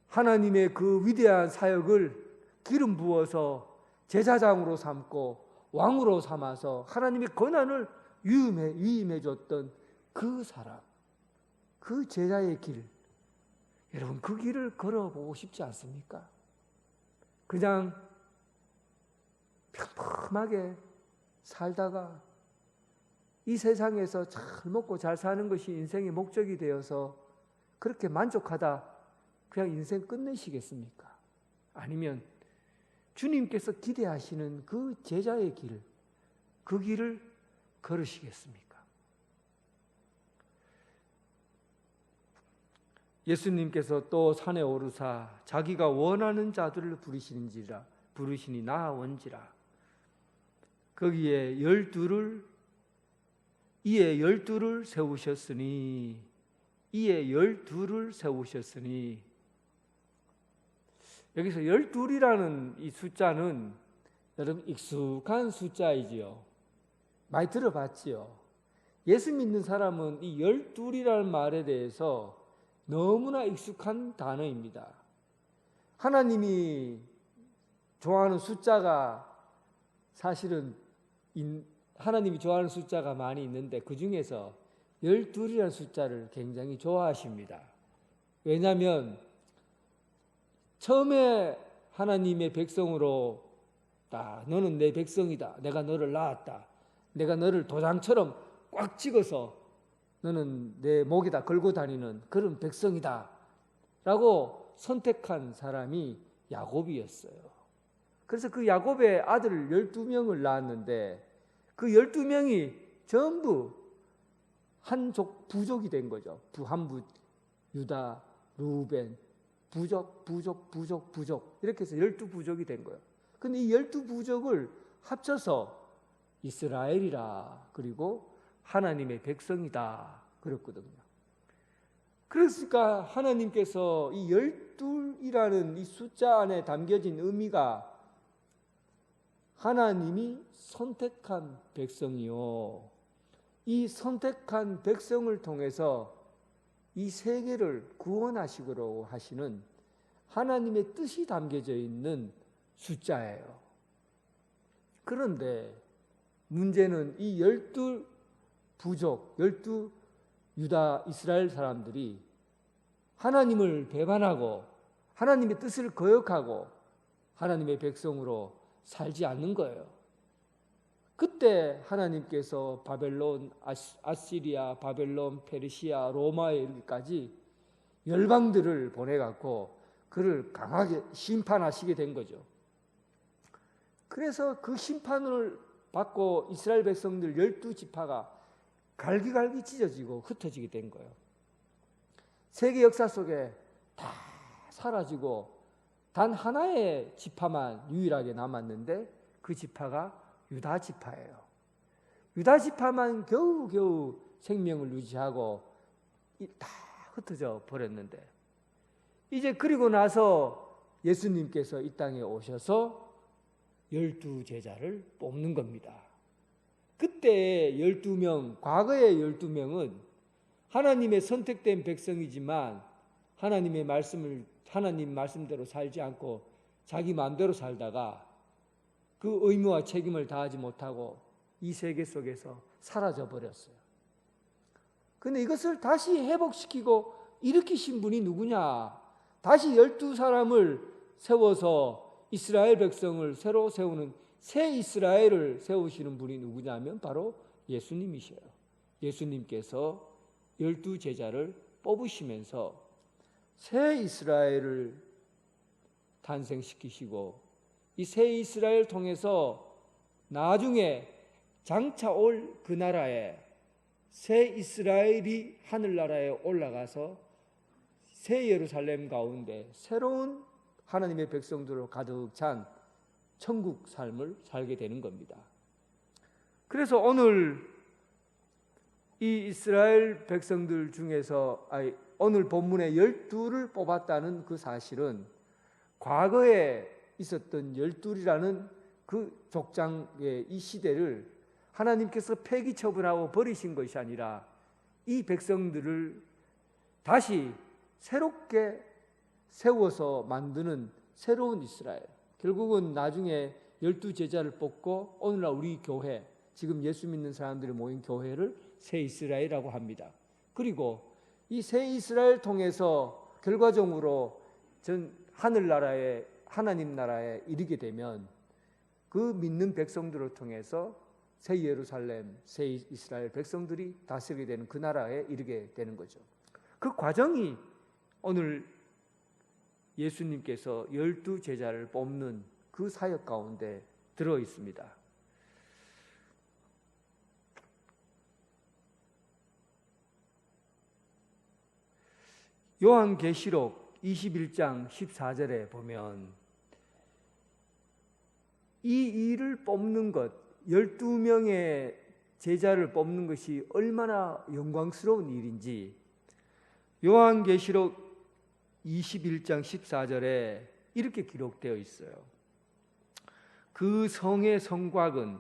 하나님의 그 위대한 사역을 기름 부어서 제사장으로 삼고 왕으로 삼아서 하나님의 권한을 위임해 줬던 그 사람, 그 제자의 길, 여러분 그 길을 걸어보고 싶지 않습니까? 그냥 평범하게 살다가 이 세상에서 잘 먹고 잘 사는 것이 인생의 목적이 되어서 그렇게 만족하다 그냥 인생 끝내시겠습니까? 아니면 주님께서 기대하시는 그 제자의 길, 그 길을 걸으시겠습니까? 예수님께서 또 산에 오르사 자기가 원하는 자들을 부르시니 나아온지라. 거기에 이에 열두를 세우셨으니 여기서 12이라는 이 숫자는 여러분 익숙한 숫자이지요. 많이 들어봤지요. 예수 믿는 사람은 이 12이라는 말에 대해서 너무나 익숙한 단어입니다. 하나님이 좋아하는 숫자가 사실은 하나님이 좋아하는 숫자가 많이 있는데 그 중에서 12이라는 숫자를 굉장히 좋아하십니다. 왜냐하면 처음에 하나님의 백성으로 너는 내 백성이다. 내가 너를 낳았다. 내가 너를 도장처럼 꽉 찍어서 너는 내 목에다 걸고 다니는 그런 백성이다. 라고 선택한 사람이 야곱이었어요. 그래서 그 야곱의 아들 12명을 낳았는데 그 12명이 전부 한 부족이 된 거죠. 부한부, 유다, 루벤, 부족 이렇게 해서 12부족이 된 거예요. 근데 이 12부족을 합쳐서 이스라엘이라 그리고 하나님의 백성이다 그랬거든요. 그러니까 하나님께서 이 12이라는 이 숫자 안에 담겨진 의미가 하나님이 선택한 백성이요. 이 선택한 백성을 통해서 이 세계를 구원하시기로 하시는 하나님의 뜻이 담겨져 있는 숫자예요. 그런데 문제는 이 12부족, 12유다 이스라엘 사람들이 하나님을 배반하고 하나님의 뜻을 거역하고 하나님의 백성으로 살지 않는 거예요. 그때 하나님께서 바벨론, 아시리아, 바벨론, 페르시아, 로마에 이르기까지 열방들을 보내갖고 그를 강하게 심판하시게 된 거죠. 그래서 그 심판을 받고 이스라엘 백성들 12지파가 갈기갈기 찢어지고 흩어지게 된 거예요. 세계 역사 속에 다 사라지고 단 하나의 지파만 유일하게 남았는데 그 지파가 유다 지파예요. 유다 지파만 겨우겨우 생명을 유지하고 다 흩어져 버렸는데 이제 그리고 나서 예수님께서 이 땅에 오셔서 12제자를 뽑는 겁니다. 그때 12명, 과거의 12명은 하나님의 선택된 백성이지만 하나님 말씀대로 살지 않고 자기 마음대로 살다가 그 의무와 책임을 다하지 못하고 이 세계 속에서 사라져 버렸어요. 그런데 이것을 다시 회복시키고 일으키신 분이 누구냐? 다시 12사람을 세워서 이스라엘 백성을 새로 세우는 새 이스라엘을 세우시는 분이 누구냐면 바로 예수님이셔요. 예수님께서 12제자를 뽑으시면서 새 이스라엘을 탄생시키시고 이 새 이스라엘 통해서 나중에 장차 올 그 나라에 새 이스라엘이 하늘나라에 올라가서 새 예루살렘 가운데 새로운 하나님의 백성들로 가득 찬 천국 삶을 살게 되는 겁니다. 그래서 오늘 이 이스라엘 백성들 중에서 오늘 본문에 12를 뽑았다는 그 사실은 과거에 있었던 12이라는 그 족장의 이 시대를 하나님께서 폐기 처분하고 버리신 것이 아니라 이 백성들을 다시 새롭게 세워서 만드는 새로운 이스라엘. 결국은 나중에 12제자를 뽑고 오늘날 우리 교회, 지금 예수 믿는 사람들이 모인 교회를 새 이스라엘이라고 합니다. 그리고 이 새 이스라엘 통해서 결과적으로 하늘나라에 하나님 나라에 이르게 되면 그 믿는 백성들을 통해서 새 예루살렘, 새 이스라엘 백성들이 다스리게 되는 그 나라에 이르게 되는 거죠. 그 과정이 오늘 예수님께서 12제자를 뽑는 그 사역 가운데 들어 있습니다. 요한계시록 21장 14절에 보면 이 일을 뽑는 것, 12명의 제자를 뽑는 것이 얼마나 영광스러운 일인지 요한계시록 21장 14절에 이렇게 기록되어 있어요. 그 성의 성곽은,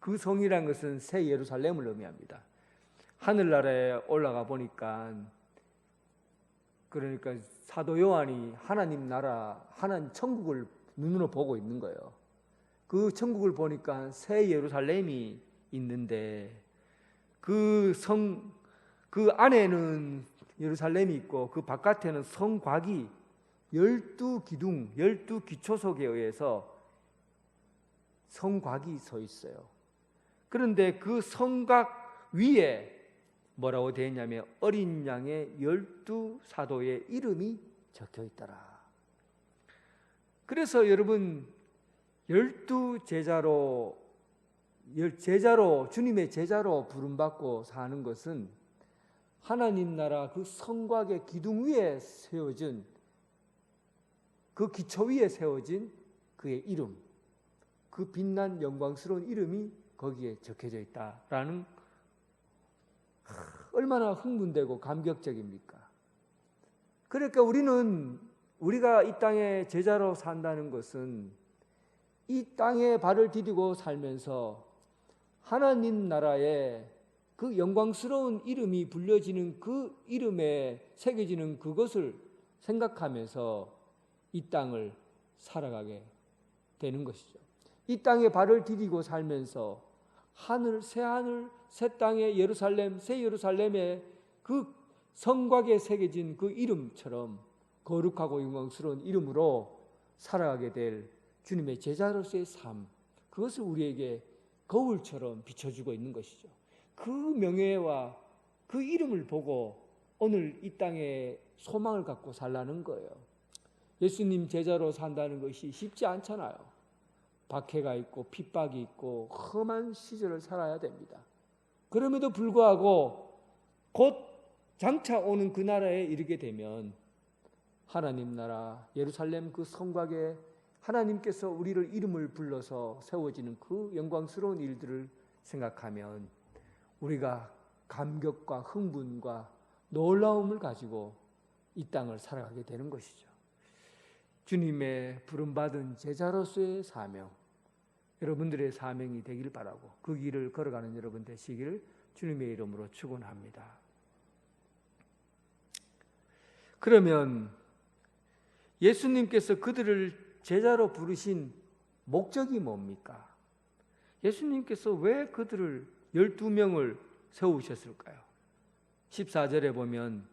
그 성이란 것은 새 예루살렘을 의미합니다. 하늘나라에 올라가 보니까, 그러니까 사도 요한이 하나님 나라, 하나님 천국을 눈으로 보고 있는 거예요. 그 천국을 보니까 새 예루살렘이 있는데, 그 안에는 예루살렘이 있고 그 바깥에는 성곽이 12기둥, 12기초석에 의해서 성곽이 서 있어요. 그런데 그 성곽 위에 뭐라고 되어 있냐면 어린 양의 12사도의 이름이 적혀 있더라. 그래서 여러분, 12제자로 주님의 제자로 부름받고 사는 것은 하나님 나라 그 성곽의 기둥 위에 세워진, 그 기초 위에 세워진 그의 이름, 그 빛난 영광스러운 이름이 거기에 적혀져 있다라는, 얼마나 흥분되고 감격적입니까? 그러니까 우리가 이 땅에 제자로 산다는 것은 이 땅에 발을 디디고 살면서 하나님 나라의 그 영광스러운 이름이 불려지는, 그 이름에 새겨지는 그것을 생각하면서 이 땅을 살아가게 되는 것이죠. 이 땅에 발을 디디고 살면서 하늘, 새 땅의 예루살렘, 새 예루살렘의 그 성곽에 새겨진 그 이름처럼 거룩하고 영광스러운 이름으로 살아가게 될 주님의 제자로서의 삶, 그것을 우리에게 거울처럼 비춰주고 있는 것이죠. 그 명예와 그 이름을 보고 오늘 이 땅에 소망을 갖고 살라는 거예요. 예수님 제자로 산다는 것이 쉽지 않잖아요. 박해가 있고 핍박이 있고 험한 시절을 살아야 됩니다. 그럼에도 불구하고 곧 장차 오는 그 나라에 이르게 되면 하나님 나라 예루살렘 그 성곽에 하나님께서 우리를 이름을 불러서 세워지는 그 영광스러운 일들을 생각하면 우리가 감격과 흥분과 놀라움을 가지고 이 땅을 살아가게 되는 것이죠. 주님의 부름받은 제자로서의 사명, 여러분들의 사명이 되길 바라고 그 길을 걸어가는 여러분 되시기를 주님의 이름으로 축원합니다. 그러면 예수님께서 그들을 제자로 부르신 목적이 뭡니까? 예수님께서 왜 그들을 12명을 세우셨을까요? 14절에 보면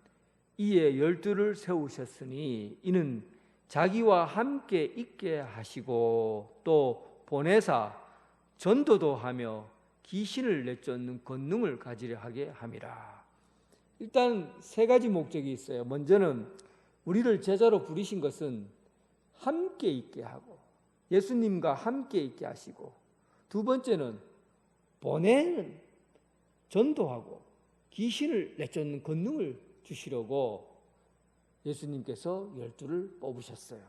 이에 12를 세우셨으니 이는 자기와 함께 있게 하시고 또 보내사 전도도 하며 귀신을 내쫓는 권능을 가지려 하게 함이라. 일단 세 가지 목적이 있어요. 먼저는 우리를 제자로 부르신 것은 함께 있게 하고 예수님과 함께 있게 하시고, 두 번째는 보내는, 전도하고 귀신을 내쫓는 권능을 주시려고 예수님께서 12를 뽑으셨어요.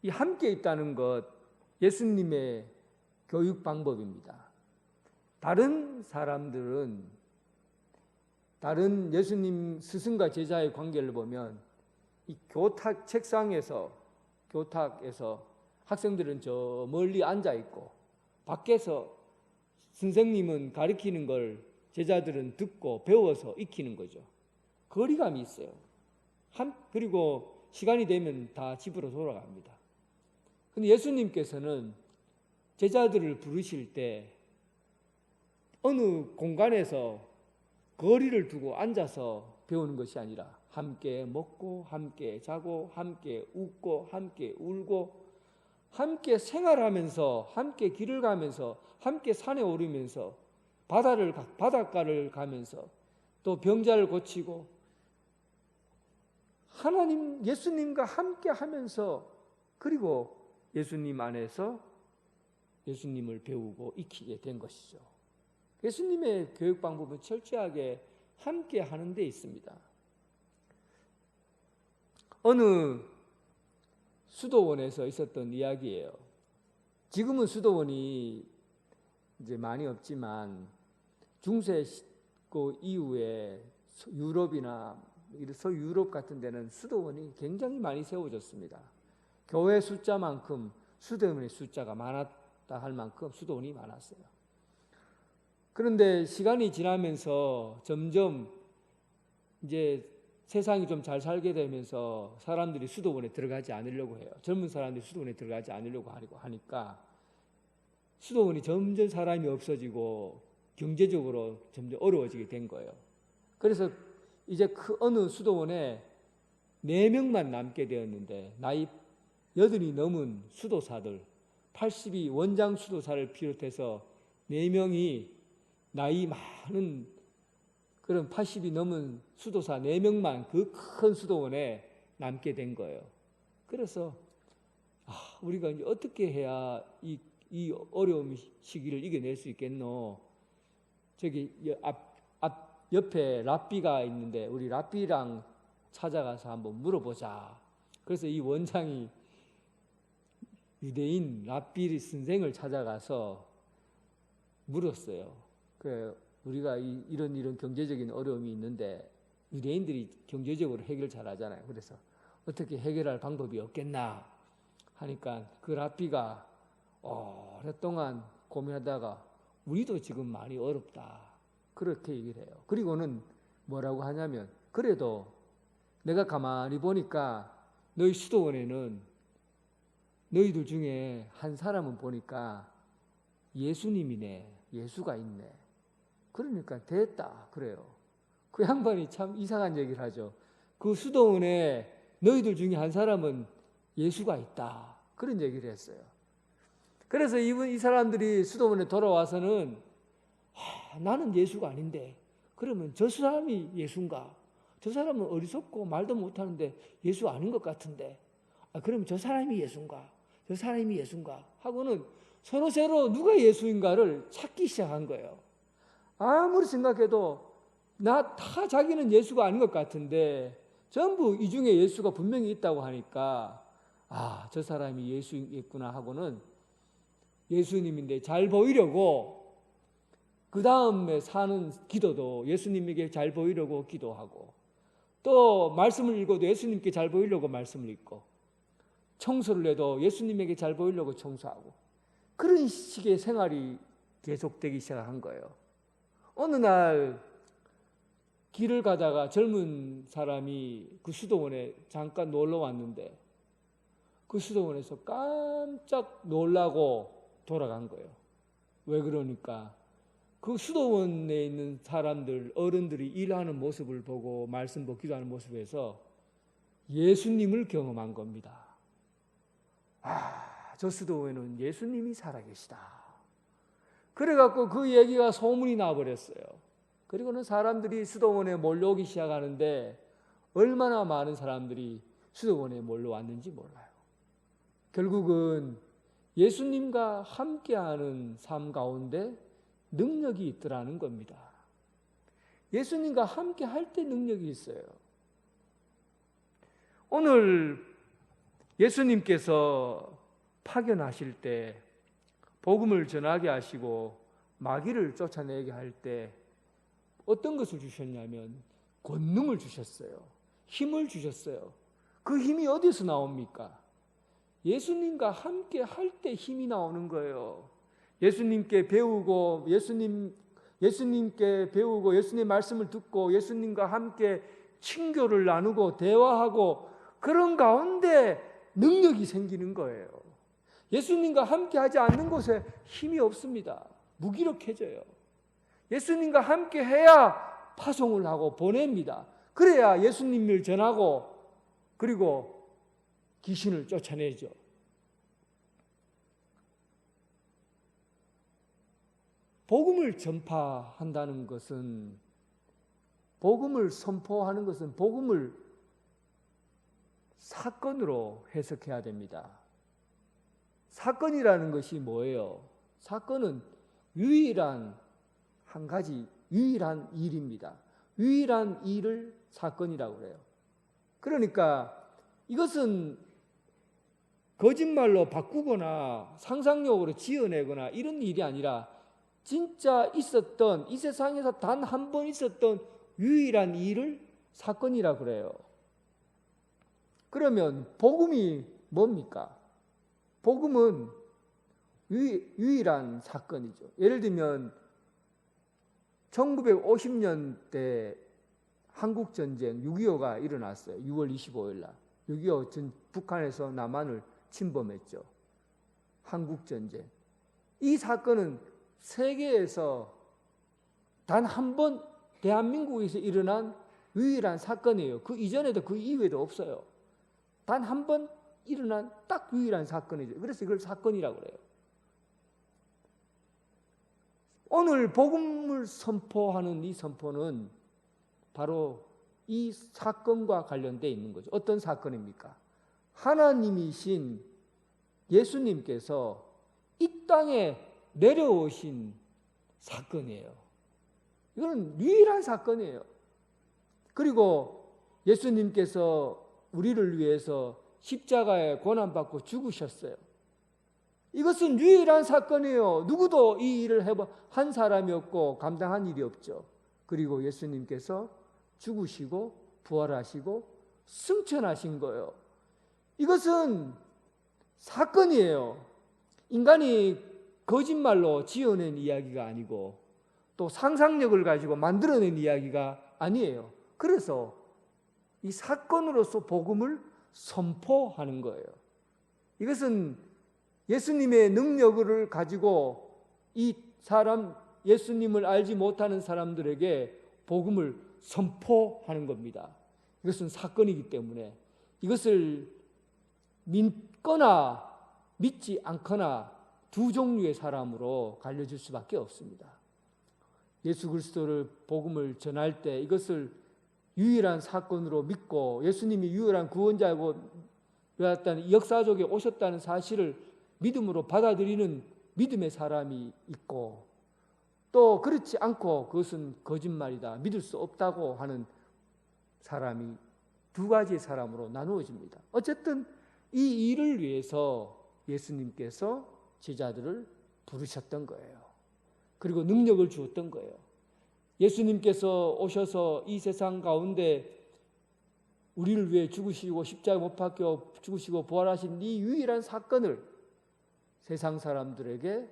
이 함께 있다는 것, 예수님의 교육 방법입니다. 다른 사람들은, 다른 예수님 스승과 제자의 관계를 보면 이 책상에서 교탁에서 학생들은 저 멀리 앉아 있고 밖에서 선생님은 가르치는 걸 제자들은 듣고 배워서 익히는 거죠. 거리감이 있어요. 그리고 시간이 되면 다 집으로 돌아갑니다. 근데 예수님께서는 제자들을 부르실 때 어느 공간에서 거리를 두고 앉아서 배우는 것이 아니라 함께 먹고 함께 자고 함께 웃고 함께 울고 함께 생활하면서 함께 길을 가면서 함께 산에 오르면서 바닷가를 가면서 또 병자를 고치고 하나님 예수님과 함께 하면서, 그리고 예수님 안에서 예수님을 배우고 익히게 된 것이죠. 예수님의 교육 방법은 철저하게 함께 하는 데 있습니다. 어느 수도원에서 있었던 이야기예요. 지금은 수도원이 이제 많이 없지만 중세 그 이후에 유럽이나 서유럽 같은 데는 수도원이 굉장히 많이 세워졌습니다. 교회 숫자만큼 수도원의 숫자가 많았다 할 만큼 수도원이 많았어요. 그런데 시간이 지나면서 점점 이제 세상이 좀 잘 살게 되면서 사람들이 수도원에 들어가지 않으려고 해요. 젊은 사람들이 수도원에 들어가지 않으려고 하니까 수도원이 점점 사람이 없어지고 경제적으로 점점 어려워지게 된 거예요. 그래서 이제 그 어느 수도원에 4명만 남게 되었는데 나이 80이 넘은 수도사들 82 원장 수도사를 비롯해서 4명이 나이 많은 그런 80이 넘은 수도사 4명만 그 큰 수도원에 남게 된 거예요. 그래서 우리가 이제 어떻게 해야 이 어려운 시기를 이겨낼 수 있겠노? 저기 옆에 랍비가 있는데 우리 랍비랑 찾아가서 한번 물어보자. 그래서 이 원장이 유대인 랍비 선생을 찾아가서 물었어요. 우리가 이런 경제적인 어려움이 있는데 유대인들이 경제적으로 해결 잘하잖아요. 그래서 어떻게 해결할 방법이 없겠나 하니까 그 랍비가 오랫동안 고민하다가 우리도 지금 많이 어렵다. 그렇게 얘기를 해요. 그리고는 뭐라고 하냐면 그래도 내가 가만히 보니까 너희 수도원에는 너희들 중에 한 사람은 보니까 예수님이네. 예수가 있네. 그러니까 됐다. 그래요. 그 양반이 참 이상한 얘기를 하죠. 그 수도원에 너희들 중에 한 사람은 예수가 있다. 그런 얘기를 했어요. 그래서 이 사람들이 수도원에 돌아와서는 나는 예수가 아닌데 그러면 저 사람이 예수인가? 저 사람은 어리석고 말도 못하는데 예수 아닌 것 같은데 그러면 저 사람이 예수인가? 저 사람이 예수인가? 하고는 서로 누가 예수인가를 찾기 시작한 거예요. 아무리 생각해도 다 자기는 예수가 아닌 것 같은데 전부 이 중에 예수가 분명히 있다고 하니까 저 사람이 예수겠구나 하고는 예수님인데 잘 보이려고 그 다음에 사는 기도도 예수님에게 잘 보이려고 기도하고 또 말씀을 읽어도 예수님께 잘 보이려고 말씀을 읽고 청소를 해도 예수님에게 잘 보이려고 청소하고 그런 식의 생활이 계속되기 시작한 거예요. 어느 날 길을 가다가 젊은 사람이 그 수도원에 잠깐 놀러 왔는데 그 수도원에서 깜짝 놀라고 돌아간 거예요. 왜 그러니까 그 수도원에 있는 사람들, 어른들이 일하는 모습을 보고 말씀 보고 기도하는 모습에서 예수님을 경험한 겁니다. 저 수도원에는 예수님이 살아계시다. 그래갖고 그 얘기가 소문이 나버렸어요. 그리고는 사람들이 수도원에 몰려오기 시작하는데 얼마나 많은 사람들이 수도원에 몰려왔는지 몰라요. 결국은 예수님과 함께하는 삶 가운데 능력이 있더라는 겁니다. 예수님과 함께 할 때 능력이 있어요. 오늘 예수님께서 파견하실 때 복음을 전하게 하시고 마귀를 쫓아내게 할 때 어떤 것을 주셨냐면 권능을 주셨어요. 힘을 주셨어요. 그 힘이 어디서 나옵니까? 예수님과 함께 할 때 힘이 나오는 거예요. 예수님께 배우고 예수님께 배우고 예수님 말씀을 듣고 예수님과 함께 친교를 나누고 대화하고 그런 가운데 능력이 생기는 거예요. 예수님과 함께 하지 않는 곳에 힘이 없습니다. 무기력해져요. 예수님과 함께 해야 파송을 하고 보냅니다. 그래야 예수님을 전하고 그리고 귀신을 쫓아내죠. 복음을 전파한다는 것은 복음을 선포하는 것은 복음을 사건으로 해석해야 됩니다. 사건이라는 것이 뭐예요? 사건은 유일한 한 가지 유일한 일입니다. 유일한 일을 사건이라고 그래요. 그러니까 이것은 거짓말로 바꾸거나 상상력으로 지어내거나 이런 일이 아니라 진짜 있었던 이 세상에서 단 한 번 있었던 유일한 일을 사건이라고 그래요. 그러면 복음이 뭡니까? 복음은 유일한 사건이죠. 예를 들면 1950년대 한국전쟁 6.25가 일어났어요. 6월 25일 날. 6.25 북한에서 남한을 침범했죠. 한국전쟁. 이 사건은 세계에서 단 한 번 대한민국에서 일어난 유일한 사건이에요. 그 이전에도 그 이후에도 없어요. 단 한 번 일어난 딱 유일한 사건이죠. 그래서 이걸 사건이라고 그래요. 오늘 복음을 선포하는 이 선포는 바로 이 사건과 관련되어 있는 거죠. 어떤 사건입니까? 하나님이신 예수님께서 이 땅에 내려오신 사건이에요. 이건 유일한 사건이에요. 그리고 예수님께서 우리를 위해서 십자가에 고난받고 죽으셨어요. 이것은 유일한 사건이에요. 누구도 이 일을 한 사람이 없고 감당한 일이 없죠. 그리고 예수님께서 죽으시고 부활하시고 승천하신 거예요. 이것은 사건이에요. 인간이 거짓말로 지어낸 이야기가 아니고 또 상상력을 가지고 만들어낸 이야기가 아니에요. 그래서 이 사건으로서 복음을 선포하는 거예요. 이것은 예수님의 능력을 가지고 이 사람, 예수님을 알지 못하는 사람들에게 복음을 선포하는 겁니다. 이것은 사건이기 때문에 이것을 믿거나 믿지 않거나 두 종류의 사람으로 갈려질 수밖에 없습니다. 예수 그리스도를 복음을 전할 때 이것을 유일한 사건으로 믿고 예수님이 유일한 구원자고 역사 속에 오셨다는 사실을 믿음으로 받아들이는 믿음의 사람이 있고 또 그렇지 않고 그것은 거짓말이다, 믿을 수 없다고 하는 사람이 두 가지의 사람으로 나누어집니다. 어쨌든 이 일을 위해서 예수님께서 제자들을 부르셨던 거예요. 그리고 능력을 주었던 거예요. 예수님께서 오셔서 이 세상 가운데 우리를 위해 죽으시고 십자가에 못 박혀 죽으시고 부활하신 이 유일한 사건을 세상 사람들에게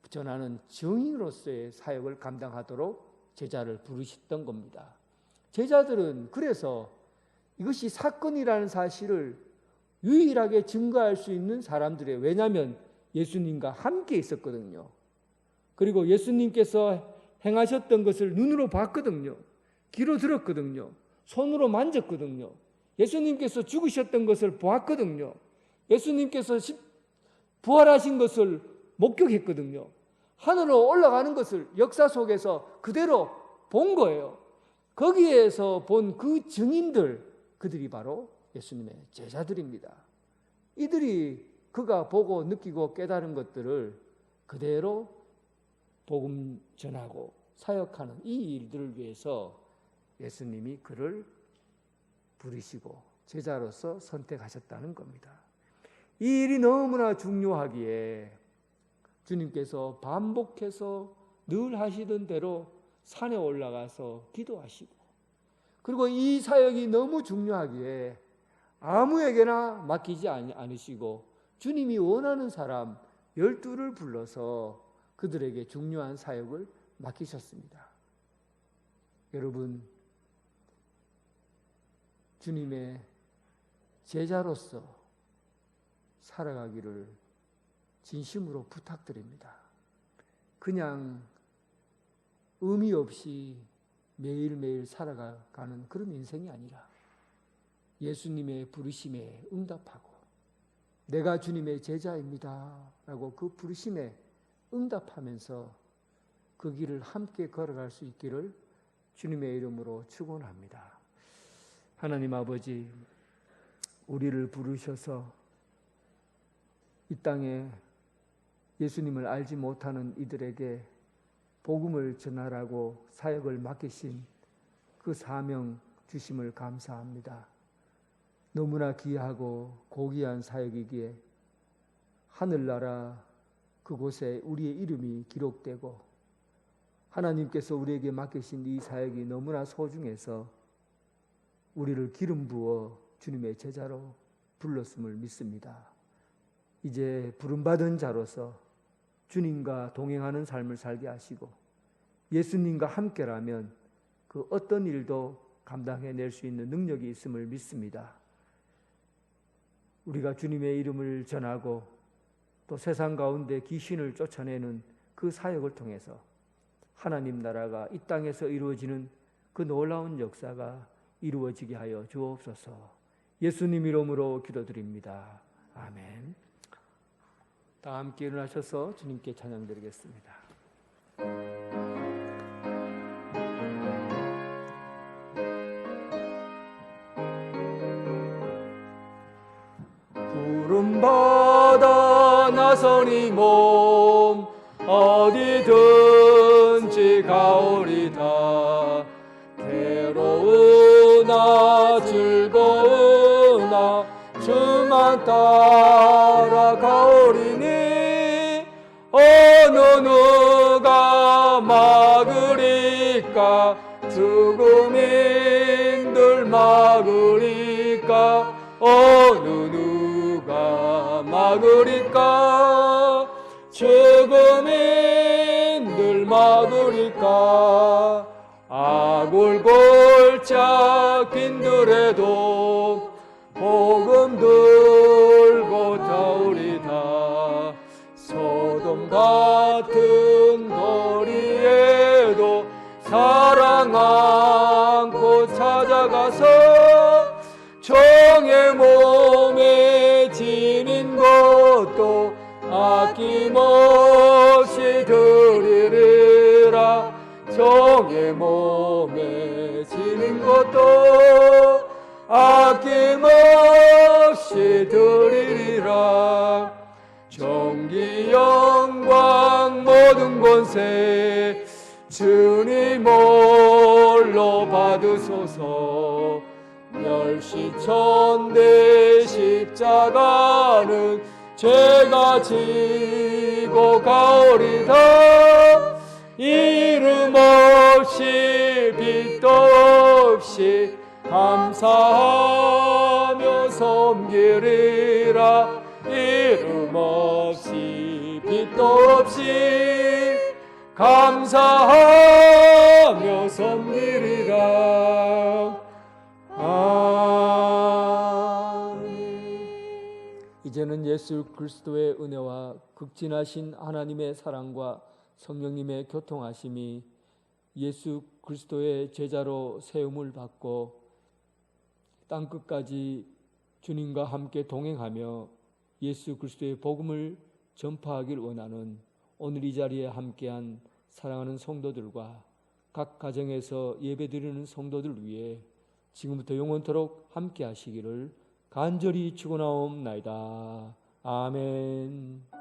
전하는 증인으로서의 사역을 감당하도록 제자를 부르셨던 겁니다. 제자들은 그래서 이것이 사건이라는 사실을 유일하게 증거할 수 있는 사람들이에요. 왜냐하면 예수님과 함께 있었거든요. 그리고 예수님께서 행하셨던 것을 눈으로 봤거든요. 귀로 들었거든요. 손으로 만졌거든요. 예수님께서 죽으셨던 것을 보았거든요. 예수님께서 부활하신 것을 목격했거든요. 하늘로 올라가는 것을 역사 속에서 그대로 본 거예요. 거기에서 본 그 증인들, 그들이 바로 예수님의 제자들입니다. 이들이 그가 보고 느끼고 깨달은 것들을 그대로 복음 전하고 사역하는 이 일들을 위해서 예수님이 그를 부르시고 제자로서 선택하셨다는 겁니다. 이 일이 너무나 중요하기에 주님께서 반복해서 늘 하시던 대로 산에 올라가서 기도하시고 그리고 이 사역이 너무 중요하기에 아무에게나 맡기지 않으시고 주님이 원하는 사람 12를 불러서 그들에게 중요한 사역을 맡기셨습니다. 여러분, 주님의 제자로서 살아가기를 진심으로 부탁드립니다. 그냥 의미 없이 매일매일 살아가는 그런 인생이 아니라 예수님의 부르심에 응답하고 내가 주님의 제자입니다 라고 그 부르심에 응답하면서 그 길을 함께 걸어갈 수 있기를 주님의 이름으로 축원합니다. 하나님 아버지, 우리를 부르셔서 이 땅에 예수님을 알지 못하는 이들에게 복음을 전하라고 사역을 맡기신 그 사명 주심을 감사합니다. 너무나 귀하고 고귀한 사역이기에 하늘나라 그곳에 우리의 이름이 기록되고 하나님께서 우리에게 맡기신 이 사역이 너무나 소중해서 우리를 기름 부어 주님의 제자로 불렀음을 믿습니다. 이제 부름받은 자로서 주님과 동행하는 삶을 살게 하시고 예수님과 함께라면 그 어떤 일도 감당해낼 수 있는 능력이 있음을 믿습니다. 우리가 주님의 이름을 전하고 또 세상 가운데 귀신을 쫓아내는 그 사역을 통해서 하나님 나라가 이 땅에서 이루어지는 그 놀라운 역사가 이루어지게 하여 주옵소서. 예수님 이름으로 기도드립니다. 아멘. 다 함께 일어나셔서 주님께 찬양드리겠습니다. 부름받아 나서니 몸 어디든지 가오리다. 괴로우나 즐거우나 주만 따라가오리니 어느 누가 막으리까. 죽음인들 막으리까. 어느 누가 막으리까. 죽음인들 막으리까. 아골골짝 빈들에도 복음 들고 타오리다. 소돔 같은 거리에도 사랑 안고 찾아가서 종의 몸에 지닌 것도 아낌없이 드리리라. 종의 몸에 지닌 것도 아낌없이 드리리라. 존귀 영광 모든 권세 주님 홀로 받으소서. 멸시천대 십자가는 죄가 지고 가오리다. 이름 없이 빛도 없이 감사하며 섬기리라. 이름 없이 빛도 없이 감사하며 섬기리라. 아멘. 이제는 예수 그리스도의 은혜와 극진하신 하나님의 사랑과 성령님의 교통하심이 예수 그리스도의 제자로 세움을 받고 땅끝까지 주님과 함께 동행하며 예수 그리스도의 복음을 전파하길 원하는 오늘 이 자리에 함께한 사랑하는 성도들과 각 가정에서 예배드리는 성도들 위해 지금부터 영원토록 함께 하시기를 간절히 축원하옵나이다. 아멘.